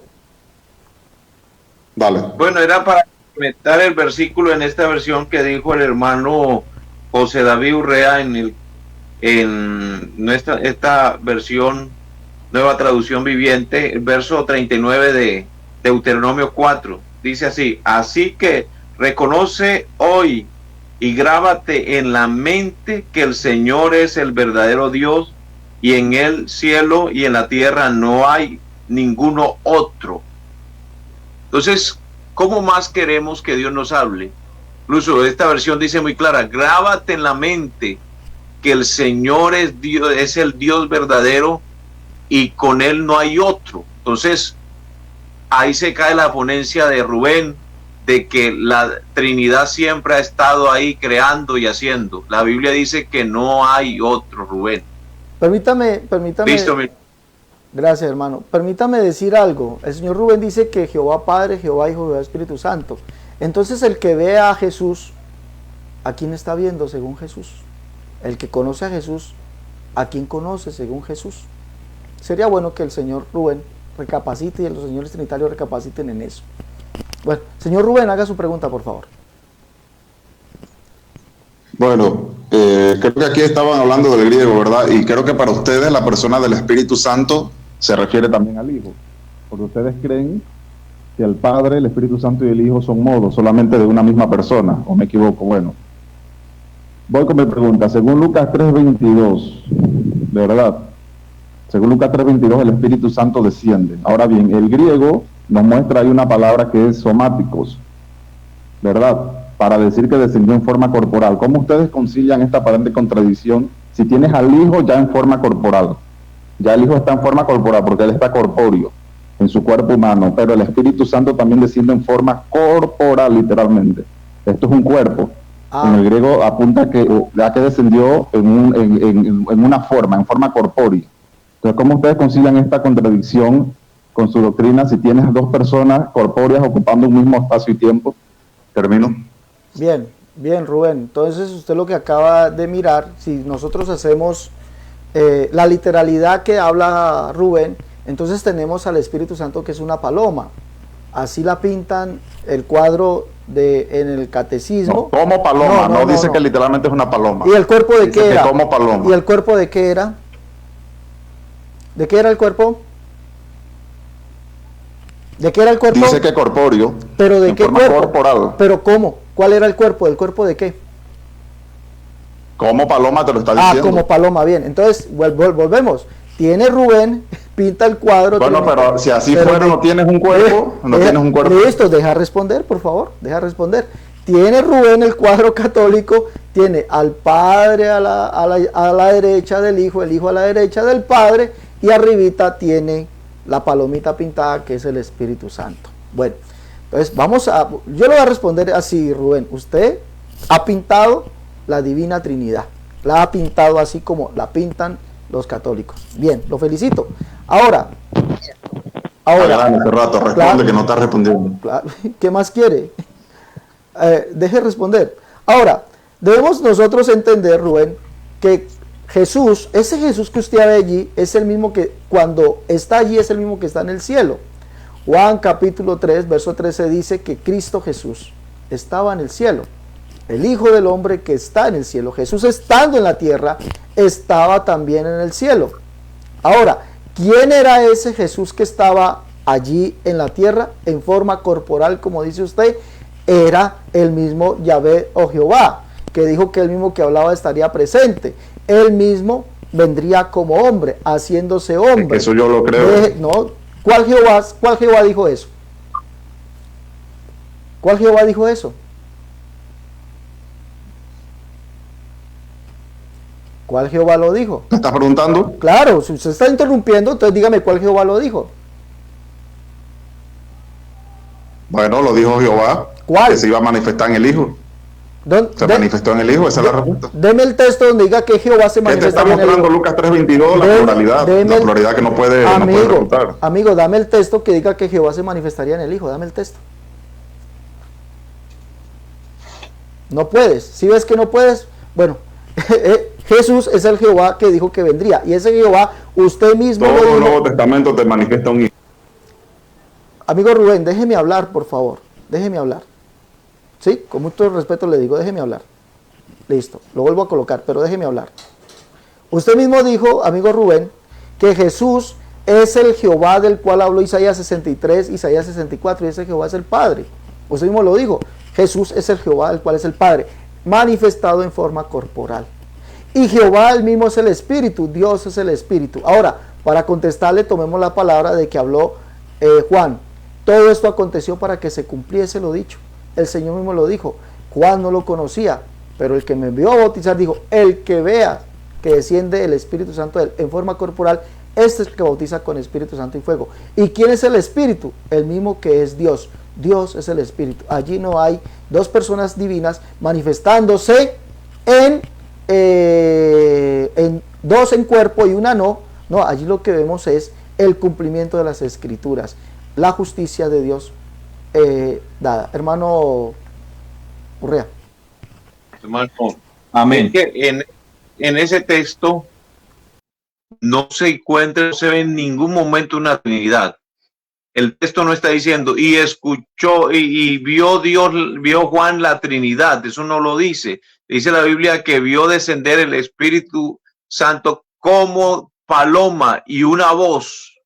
Dale. Bueno, era para comentar el versículo en esta versión que dijo el hermano José David Urrea en esta versión, nueva traducción viviente, el verso 39 de Deuteronomio 4. Dice así: así que reconoce hoy y grábate en la mente que el Señor es el verdadero Dios, y en el cielo y en la tierra no hay ninguno otro. Entonces, ¿cómo más queremos que Dios nos hable? Incluso esta versión dice muy clara: grábate en la mente que el Señor es Dios, es el Dios verdadero, y con él no hay otro. Entonces, ahí se cae la ponencia de Rubén, de que la Trinidad siempre ha estado ahí creando y haciendo. La Biblia dice que no hay otro, Rubén. Permítame. Listo, Gracias, hermano. Permítame decir algo. El señor Rubén dice que Jehová Padre, Jehová Hijo, Jehová Espíritu Santo. Entonces el que ve a Jesús, ¿a quién está viendo según Jesús? El que conoce a Jesús, ¿a quién conoce según Jesús? Sería bueno que el señor Rubén recapacite y los señores trinitarios recapaciten en eso. Bueno, señor Rubén, haga su pregunta, por favor. Bueno, creo que aquí estaban hablando del griego, ¿verdad? Y creo que para ustedes la persona del Espíritu Santo se refiere también al Hijo. Porque ustedes creen que el Padre, el Espíritu Santo y el Hijo son modos solamente de una misma persona, ¿o me equivoco? Bueno, voy con mi pregunta. Según Lucas 3:22, de verdad, según Lucas 3:22 el Espíritu Santo desciende. Ahora bien, el griego nos muestra ahí una palabra que es somáticos, ¿verdad? Para decir que descendió en forma corporal. ¿Cómo ustedes concilian esta aparente contradicción si tienes al Hijo ya en forma corporal? Ya el Hijo está en forma corporal porque Él está corpóreo en su cuerpo humano, pero el Espíritu Santo también desciende en forma corporal, literalmente. Esto es un cuerpo. En el griego apunta que ya que descendió en una forma, en forma corpórea. Entonces, ¿cómo ustedes concilian esta contradicción con su doctrina si tienes dos personas corpóreas ocupando un mismo espacio y tiempo? Termino. Bien, Rubén. Entonces, usted lo que acaba de mirar, si nosotros hacemos la literalidad que habla Rubén, entonces tenemos al Espíritu Santo que es una paloma. Así la pintan el cuadro en el catecismo. No, como paloma, no dice que literalmente es una paloma. ¿Y el cuerpo de qué era? Como paloma. ¿Y el cuerpo de qué era? ¿De qué era el cuerpo? ¿De qué era el cuerpo? Dice que corpóreo. ¿Pero de qué cuerpo? Corporal. ¿Pero cómo? ¿Cuál era el cuerpo? ¿El cuerpo de qué? Como paloma te lo está diciendo. Como paloma, bien. Entonces, volvemos. Tiene Rubén, pinta el cuadro. Bueno, pero si así fuera, no tienes un cuerpo. No tienes un cuerpo. Listo, deja responder, por favor. Deja responder. Tiene Rubén el cuadro católico, tiene al Padre a la derecha del Hijo, el Hijo a la derecha del Padre, y arribita tiene la palomita pintada que es el Espíritu Santo. Bueno, entonces yo le voy a responder así, Rubén. Usted ha pintado la Divina Trinidad, la ha pintado así como la pintan los católicos. Bien, lo felicito. Ahora, hace rato responde, claro, que no está respondiendo. Claro, ¿qué más quiere? Deje responder. Ahora, debemos nosotros entender, Rubén, que Jesús, ese Jesús que usted ve allí, es el mismo que cuando está allí, es el mismo que está en el cielo. Juan capítulo 3, verso 13 dice que Cristo Jesús estaba en el cielo. El Hijo del Hombre que está en el cielo. Jesús estando en la tierra, estaba también en el cielo. Ahora, ¿quién era ese Jesús que estaba allí en la tierra en forma corporal, como dice usted? Era el mismo Yahvé o Jehová, que dijo que el mismo que hablaba estaría presente. Él mismo vendría como hombre, haciéndose hombre. Eso yo lo creo. ¿Cuál Jehová dijo eso? ¿Cuál Jehová dijo eso? ¿Cuál Jehová lo dijo? ¿Me estás preguntando? Claro, si usted está interrumpiendo, entonces dígame cuál Jehová lo dijo. Bueno, lo dijo Jehová. ¿Cuál? Que se iba a manifestar en el Hijo. Se manifestó en el Hijo, esa es la respuesta. Deme el texto donde diga que Jehová se manifestó en el Hijo. Te está mostrando Lucas 3:22, la pluralidad que no puede refutar. Amigo, dame el texto que diga que Jehová se manifestaría en el Hijo, dame el texto. No puedes, si ves que no puedes, bueno, Jesús es el Jehová que dijo que vendría, y ese Jehová, usted mismo todo el Nuevo Testamento te manifiesta un Hijo. Amigo Rubén, déjeme hablar, por favor, déjeme hablar. Sí, con mucho respeto le digo, déjeme hablar. Listo, lo vuelvo a colocar, pero déjeme hablar. Usted mismo dijo, amigo Rubén, que Jesús es el Jehová del cual habló Isaías 63, Isaías 64, y ese Jehová es el Padre. Usted mismo lo dijo, Jesús es el Jehová del cual es el Padre, manifestado en forma corporal. Y Jehová el mismo es el Espíritu, Dios es el Espíritu. Ahora, para contestarle, tomemos la palabra de que habló Juan. Todo esto aconteció para que se cumpliese lo dicho. El Señor mismo lo dijo. Juan no lo conocía, pero el que me envió a bautizar dijo, el que vea que desciende el Espíritu Santo de él en forma corporal, este es el que bautiza con Espíritu Santo y fuego. ¿Y quién es el Espíritu? El mismo que es Dios. Dios es el Espíritu. Allí no hay dos personas divinas manifestándose en dos en cuerpo y una no. No, allí lo que vemos es el cumplimiento de las Escrituras, la justicia de Dios dada. Hermano Urrea. Hermano, Amén. es que en ese texto no se encuentra, no se ve en ningún momento una Trinidad. El texto no está diciendo, y escuchó y vio Dios, vio Juan la Trinidad. Eso no lo dice. Dice la Biblia que vio descender el Espíritu Santo como paloma y una voz.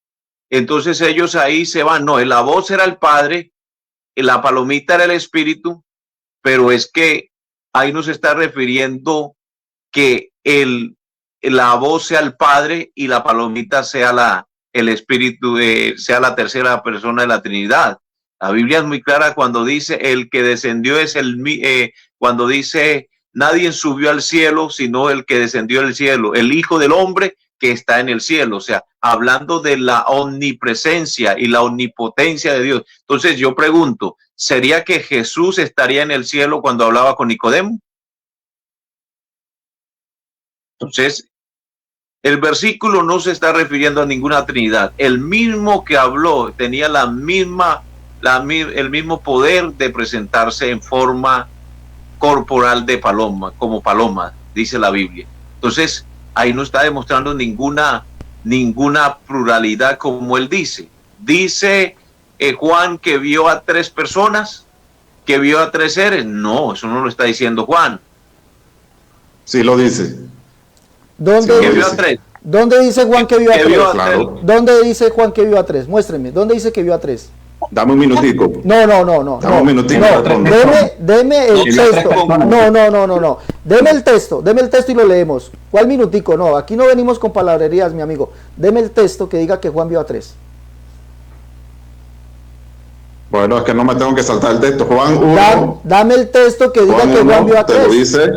Entonces ellos ahí se van. No, la voz era el Padre, la palomita era el Espíritu, pero es que ahí nos está refiriendo que la voz sea el Padre y la palomita sea el Espíritu, sea la tercera persona de la Trinidad. La Biblia es muy clara cuando dice el que descendió es cuando dice nadie subió al cielo sino el que descendió del cielo, el Hijo del Hombre que está en el cielo. O sea, hablando de la omnipresencia y la omnipotencia de Dios. Entonces yo pregunto, ¿sería que Jesús estaría en el cielo cuando hablaba con Nicodemo? Entonces, el versículo no se está refiriendo a ninguna Trinidad. El mismo que habló tenía el mismo poder de presentarse en forma corporal de paloma, como paloma, dice la Biblia. Entonces, ahí no está demostrando ninguna pluralidad como él dice. Dice Juan que vio a 3 personas, que vio a 3 seres. No, eso no lo está diciendo Juan. Sí lo dice. ¿Dónde, Que vio a 3. ¿Dónde dice Juan que vio a 3? Claro. ¿Dónde dice Juan que vio a 3? Muéstreme, ¿dónde dice que vio a 3? Dame un minutico. No. Dame un minutico. Deme el texto. No. Deme el texto y lo leemos. ¿Cuál minutico? No, aquí no venimos con palabrerías, mi amigo. Deme el texto que diga que Juan vio a 3. Bueno, es que no me tengo que saltar el texto. Juan 1. Dame el texto que diga Juan que 1 Juan vio a te lo 3. dice.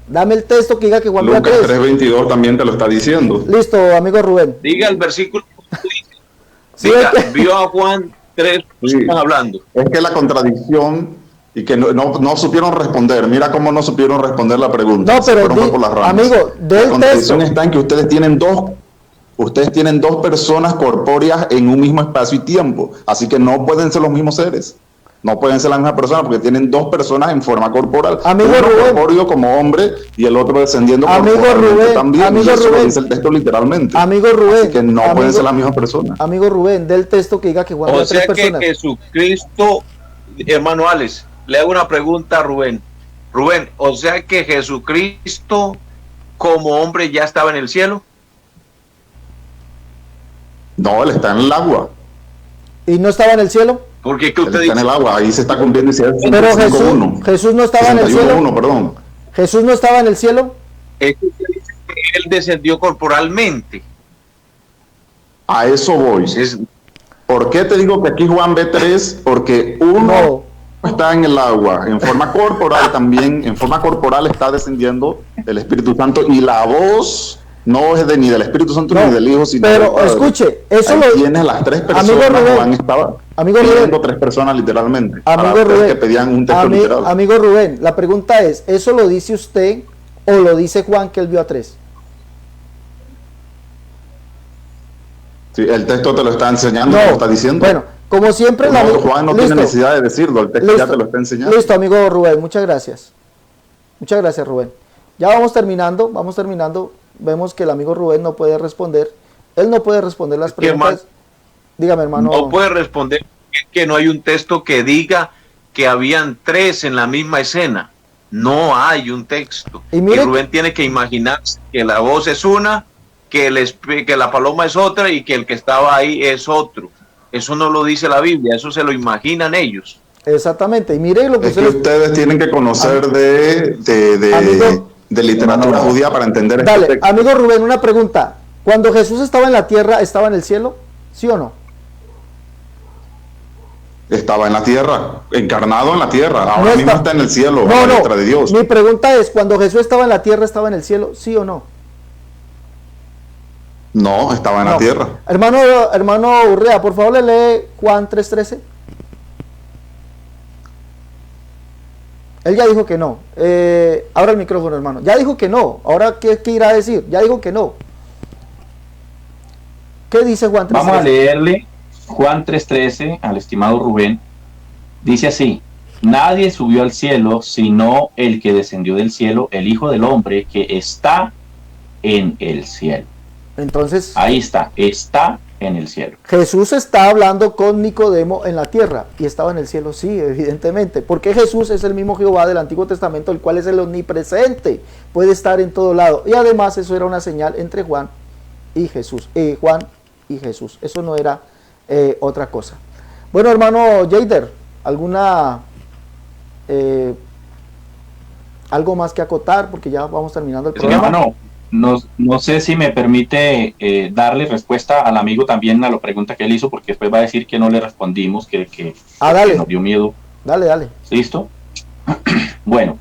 Dame el texto que diga que Juan vio a Lucas 3. 3:22 también te lo está diciendo. Listo, amigo Rubén. Diga el versículo. Sí, Diga, es que- vio a Juan 3 personas hablando. Es que la contradicción y que no supieron responder. Mira cómo no supieron responder la pregunta. No, Se pero fueron por las ramas. amigo, la del contradicción texto. está en que ustedes tienen dos personas corpóreas en un mismo espacio y tiempo. Así que no pueden ser los mismos seres. No pueden ser la misma persona porque tienen 2 personas en forma corporal. Amigo uno Rubén. corpóreo como hombre y el otro descendiendo Amigo corporalmente Rubén, también. amigo Y eso Rubén. lo dice el texto literalmente. Amigo Rubén. Así que no pueden ser la misma persona. Amigo Rubén, del texto que diga que Juan vio O a 3 sea que personas. Jesucristo, hermano Alex, le hago una pregunta a Rubén. Rubén, o sea que Jesucristo como hombre ya estaba en el cielo. No, él está en el agua. ¿Y no estaba en el cielo? Porque que Él usted está en dice, el agua. Ahí se está cumpliendo. Pero Jesús no estaba en el cielo. 61:1, perdón. Jesús no estaba en el cielo. es que usted dice que él descendió corporalmente. A eso voy. Entonces, ¿Por qué te digo que aquí Juan ve 3? Porque uno está en el agua, en forma corporal también, en forma corporal está descendiendo el Espíritu Santo y la voz no es ni del Espíritu Santo No, ni del Hijo, sino pero del Padre. escuche, eso Ahí lo tienes las 3 personas. Amigo Rubén, Juan estaba amigo pidiendo Rubén, 3 personas literalmente. amigo para Rubén, que pedían un texto literal. amigo Rubén, la pregunta es, ¿eso lo dice usted o lo dice Juan que él vio a 3? Sí, el texto te lo está enseñando, No, te lo está diciendo. bueno, como siempre Juan no tiene necesidad de decirlo, el texto ya te lo está enseñando. Listo, amigo Rubén, muchas gracias. Muchas gracias, Rubén. Ya vamos terminando. Vemos que el amigo Rubén no puede responder. Él no puede responder las preguntas. Dígame, hermano. no puede responder que no hay un texto que diga que habían 3 en la misma escena. No hay un texto. Y Y, mire- Rubén tiene que imaginarse que la voz es una, que la paloma es otra y que el que estaba ahí es otro. Eso no lo dice la Biblia, eso se lo imaginan ellos. Exactamente. Y mire lo que Es que usted... ustedes tienen que conocer Amigo- de literatura judía para entender Dale, este texto. amigo Rubén, una pregunta. Cuando Jesús estaba en la tierra, ¿estaba en el cielo? ¿Sí o no? Estaba en la tierra, encarnado en la tierra. Ahora No mismo está en el cielo, No, a la no. letra de Dios. Mi pregunta es, cuando Jesús estaba en la tierra, ¿estaba en el cielo? ¿Sí o no? No, estaba en la No. tierra. Hermano Urrea, por favor le lee Juan 3:13. Él ya dijo que no. Abra el micrófono, hermano. Ya dijo que no. Ahora, ¿qué irá a decir? Ya dijo que no. ¿Qué dice Juan 3:13? Vamos a leerle Juan 3:13 al estimado Rubén. Dice así: nadie subió al cielo sino el que descendió del cielo, el Hijo del Hombre que está en el cielo. Entonces, ahí está en el cielo. Jesús está hablando con Nicodemo en la tierra y estaba en el cielo, sí, evidentemente, porque Jesús es el mismo Jehová del Antiguo Testamento, el cual es el omnipresente, puede estar en todo lado, y además eso era una señal entre Juan y Jesús, eso no era otra cosa. Bueno, hermano Jader, algo más que acotar, porque ya vamos terminando el programa. Hermano, no sé si me permite darle respuesta al amigo también a la pregunta que él hizo, porque después va a decir que no le respondimos, que nos dio miedo. Dale. ¿Listo? Bueno,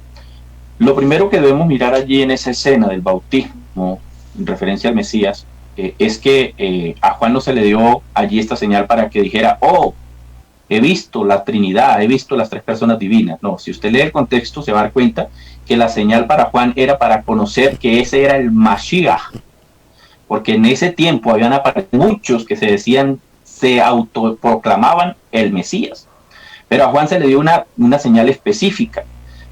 lo primero que debemos mirar allí en esa escena del bautismo, en referencia al Mesías, es que a Juan no se le dio allí esta señal para que dijera, oh, he visto la Trinidad, he visto las tres personas divinas. No, si usted lee el contexto se va a dar cuenta que la señal para Juan era para conocer que ese era el Mashiach, porque en ese tiempo habían aparecido muchos que se autoproclamaban el Mesías, pero a Juan se le dio una señal específica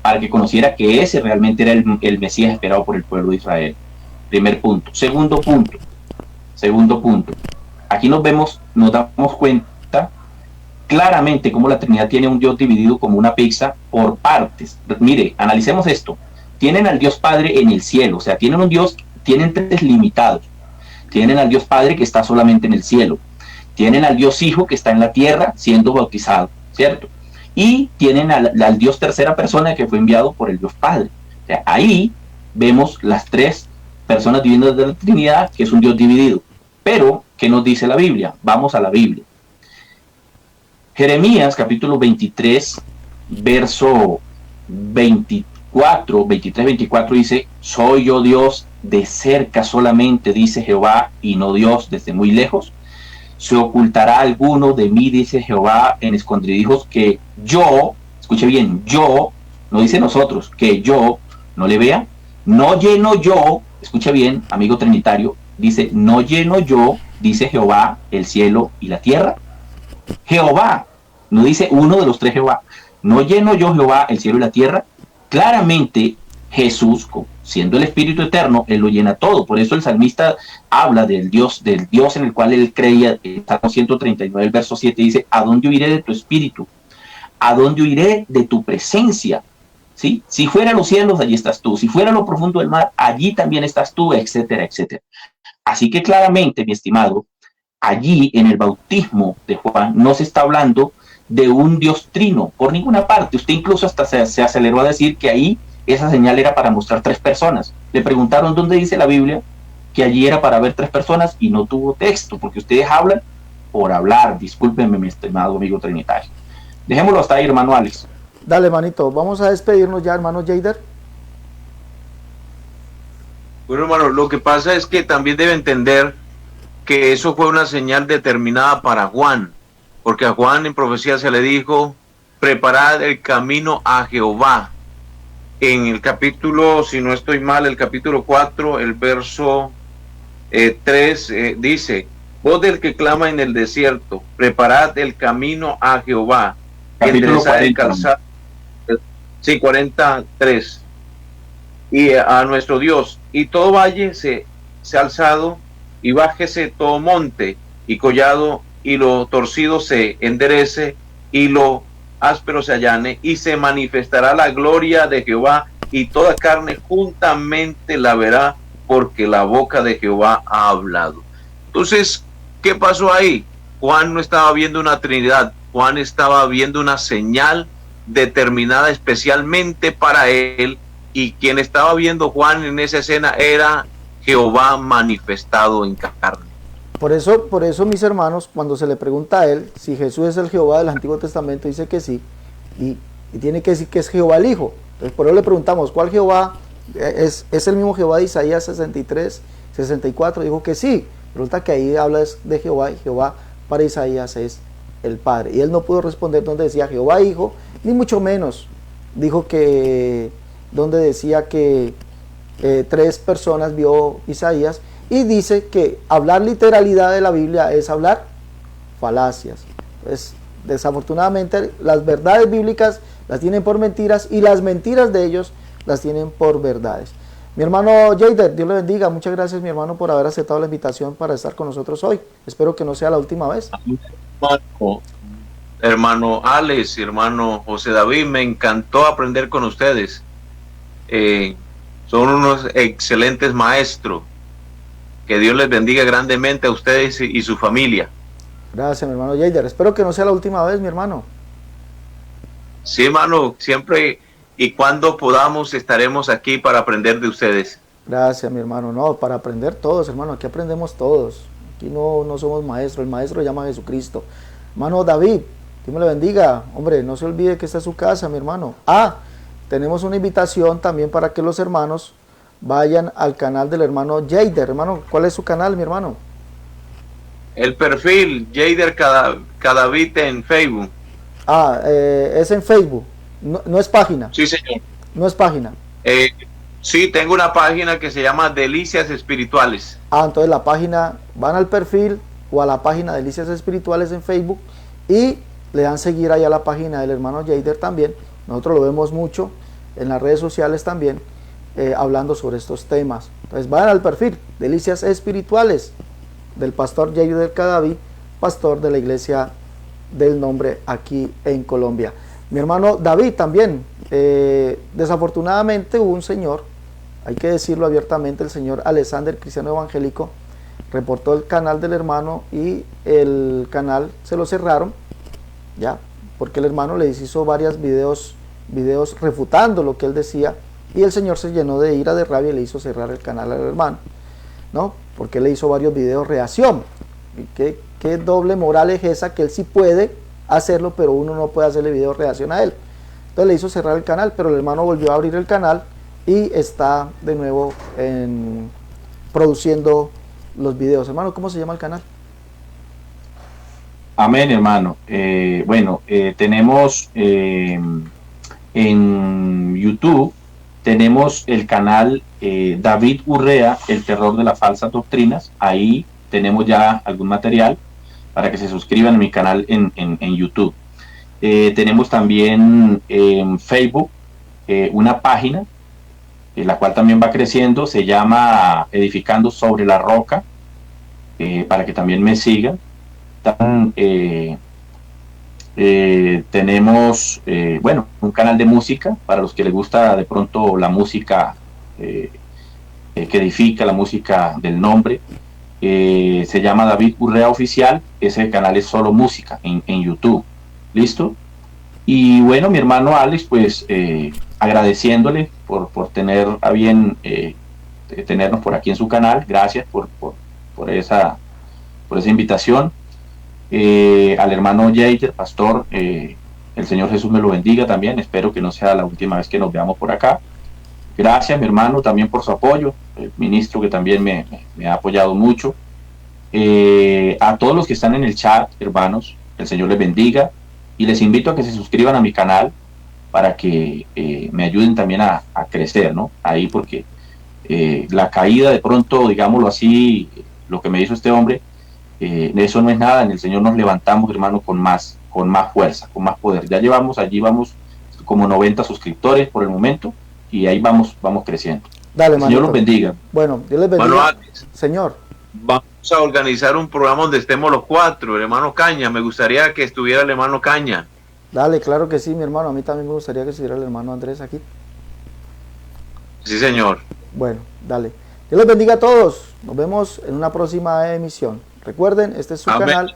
para que conociera que ese realmente era el Mesías esperado por el pueblo de Israel. Primer punto. Segundo punto, aquí nos damos cuenta claramente cómo la Trinidad tiene un Dios dividido como una pizza por partes. Mire, analicemos esto. Tienen al Dios Padre en el cielo, o sea, tienen tres limitados. Tienen al Dios Padre que está solamente en el cielo. Tienen al Dios Hijo que está en la tierra siendo bautizado, ¿cierto? Y tienen al Dios tercera persona que fue enviado por el Dios Padre. O sea, ahí vemos las tres personas divinas de la Trinidad, que es un Dios dividido. Pero, ¿qué nos dice la Biblia? Vamos a la Biblia. Jeremías capítulo 23, verso 23-24 dice, soy yo Dios de cerca solamente, dice Jehová, y no Dios desde muy lejos. Se ocultará alguno de mí, dice Jehová, en escondrijos que yo, escuche bien, yo, no dice nosotros, que yo no le vea. No lleno yo, escuche bien, amigo trinitario, dice, no lleno yo, dice Jehová, el cielo y la tierra. Jehová, no dice uno de los tres Jehová, no lleno yo Jehová el cielo y la tierra. Claramente Jesús, siendo el Espíritu Eterno, Él lo llena todo. Por eso el salmista habla del Dios en el cual él creía. En Salmo 139, el verso 7 dice, ¿a dónde huiré de tu espíritu? ¿A dónde huiré de tu presencia? ¿Sí? Si fuera los cielos, allí estás tú. Si fuera lo profundo del mar, allí también estás tú, etcétera, etcétera. Así que claramente, mi estimado, allí en el bautismo de Juan no se está hablando de un Dios trino por ninguna parte. Usted incluso hasta se aceleró a decir que ahí esa señal era para mostrar tres personas. Le preguntaron dónde dice la Biblia que allí era para ver tres personas y no tuvo texto, porque ustedes hablan por hablar. Discúlpenme, mi estimado amigo trinitario. Dejémoslo hasta ahí, hermano Alex. Dale, manito, vamos a despedirnos ya, hermano Jader. Bueno, hermano, lo que pasa es que también debe entender que eso fue una señal determinada para Juan, porque a Juan en profecía se le dijo, preparad el camino a Jehová. En el capítulo, si no estoy mal, el capítulo 4, el verso 3, dice, voz del que clama en el desierto, preparad el camino a Jehová, enderezad el calzado. Sí, 43. Y a nuestro Dios, y todo valle se ha alzado, y bájese todo monte y collado, y lo torcido se enderece, y lo áspero se allane, y se manifestará la gloria de Jehová, y toda carne juntamente la verá, porque la boca de Jehová ha hablado. Entonces, ¿qué pasó ahí? Juan no estaba viendo una Trinidad, Juan estaba viendo una señal determinada especialmente para él, y quien estaba viendo Juan en esa escena era Jehová manifestado en carne. Por eso, mis hermanos, cuando se le pregunta a él si Jesús es el Jehová del Antiguo Testamento, dice que sí, y tiene que decir que es Jehová el Hijo. Entonces, por eso le preguntamos, ¿cuál Jehová? ¿Es el mismo Jehová de Isaías 63, 64? Dijo que sí. Resulta que ahí habla de Jehová, y Jehová para Isaías es el Padre. Y él no pudo responder donde decía Jehová Hijo, ni mucho menos dijo que, donde decía que 3 personas vio Isaías, y dice que hablar literalidad de la Biblia es hablar falacias. Pues, desafortunadamente las verdades bíblicas las tienen por mentiras y las mentiras de ellos las tienen por verdades. Mi hermano Jader, Dios le bendiga. Muchas gracias, mi hermano, por haber aceptado la invitación para estar con nosotros hoy. Espero que no sea la última vez. Hermano Alex, hermano José David, me encantó aprender con ustedes. Son unos excelentes maestros. Que Dios les bendiga grandemente a ustedes y su familia. Gracias, mi hermano Jader. Espero que no sea la última vez, mi hermano. Sí, hermano, siempre y cuando podamos estaremos aquí para aprender de ustedes. Gracias, mi hermano. No, para aprender todos, hermano. Aquí aprendemos todos. Aquí no somos maestros. El maestro se llama Jesucristo. Hermano David, Dios me le bendiga. Hombre, no se olvide que esta es su casa, mi hermano. Tenemos una invitación también para que los hermanos vayan al canal del hermano Jader. Hermano, ¿cuál es su canal, mi hermano? El perfil Jader Cadavid en Facebook. Es en Facebook. No es página. Sí, señor. No es página. Sí, tengo una página que se llama Delicias Espirituales. Entonces la página, van al perfil o a la página Delicias Espirituales en Facebook y le dan seguir allá a la página del hermano Jader también. Nosotros lo vemos mucho en las redes sociales también, hablando sobre estos temas. Entonces vayan al perfil Delicias Espirituales del pastor Jader Cadavid, pastor de la iglesia del nombre aquí en Colombia. Mi hermano David también, desafortunadamente hubo un señor, hay que decirlo abiertamente, el señor Alexander, cristiano evangélico, reportó el canal del hermano y el canal se lo cerraron, ya, porque el hermano le hizo varios videos refutando lo que él decía, y el señor se llenó de ira, de rabia, y le hizo cerrar el canal al hermano, ¿no? Porque él le hizo varios videos reacción. ¿Qué doble moral es esa? Que él sí puede hacerlo, pero uno no puede hacerle video reacción a él. Entonces le hizo cerrar el canal, pero el hermano volvió a abrir el canal y está de nuevo produciendo los videos. Hermano, ¿cómo se llama el canal? Amén, hermano. Tenemos en YouTube, tenemos el canal David Urrea, el terror de las falsas doctrinas. Ahí tenemos ya algún material para que se suscriban a mi canal en YouTube. Tenemos también en Facebook una página, la cual también va creciendo, se llama Edificando sobre la Roca, para que también me sigan. Tenemos un canal de música para los que les gusta de pronto la música que edifica, la música del nombre. Se llama David Urrea Oficial. Ese canal es solo música en YouTube. ¿Listo? Y bueno, mi hermano Alex, pues agradeciéndole por tener a bien tenernos por aquí en su canal. Gracias por esa invitación. Al hermano Jader, pastor, el Señor Jesús me lo bendiga también. Espero que no sea la última vez que nos veamos por acá. Gracias, mi hermano, también por su apoyo, el ministro que también me ha apoyado mucho. A todos los que están en el chat, hermanos, el Señor les bendiga, y les invito a que se suscriban a mi canal para que me ayuden también a crecer, ¿no? Ahí, porque la caída, de pronto, digámoslo así, lo que me hizo este hombre, eso no es nada. En el Señor nos levantamos, hermano, con más fuerza, con más poder. Ya allí vamos como 90 suscriptores por el momento, y ahí vamos creciendo. Dale, Señor los bendiga. Bueno, Dios les bendiga. Hermano Alex, Señor. Vamos a organizar un programa donde estemos los 4, el hermano Caña. Me gustaría que estuviera el hermano Caña. Dale, claro que sí, mi hermano. A mí también me gustaría que estuviera el hermano Andrés aquí. Sí, señor. Bueno, dale. Dios les bendiga a todos. Nos vemos en una próxima emisión. Recuerden, este es su canal,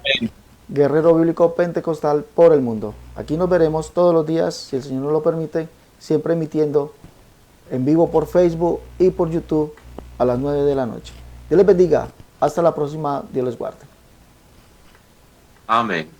Guerrero Bíblico Pentecostal por el Mundo. Aquí nos veremos todos los días, si el Señor nos lo permite, siempre emitiendo en vivo por Facebook y por YouTube a las 9 de la noche. Dios les bendiga. Hasta la próxima. Dios les guarde. Amén.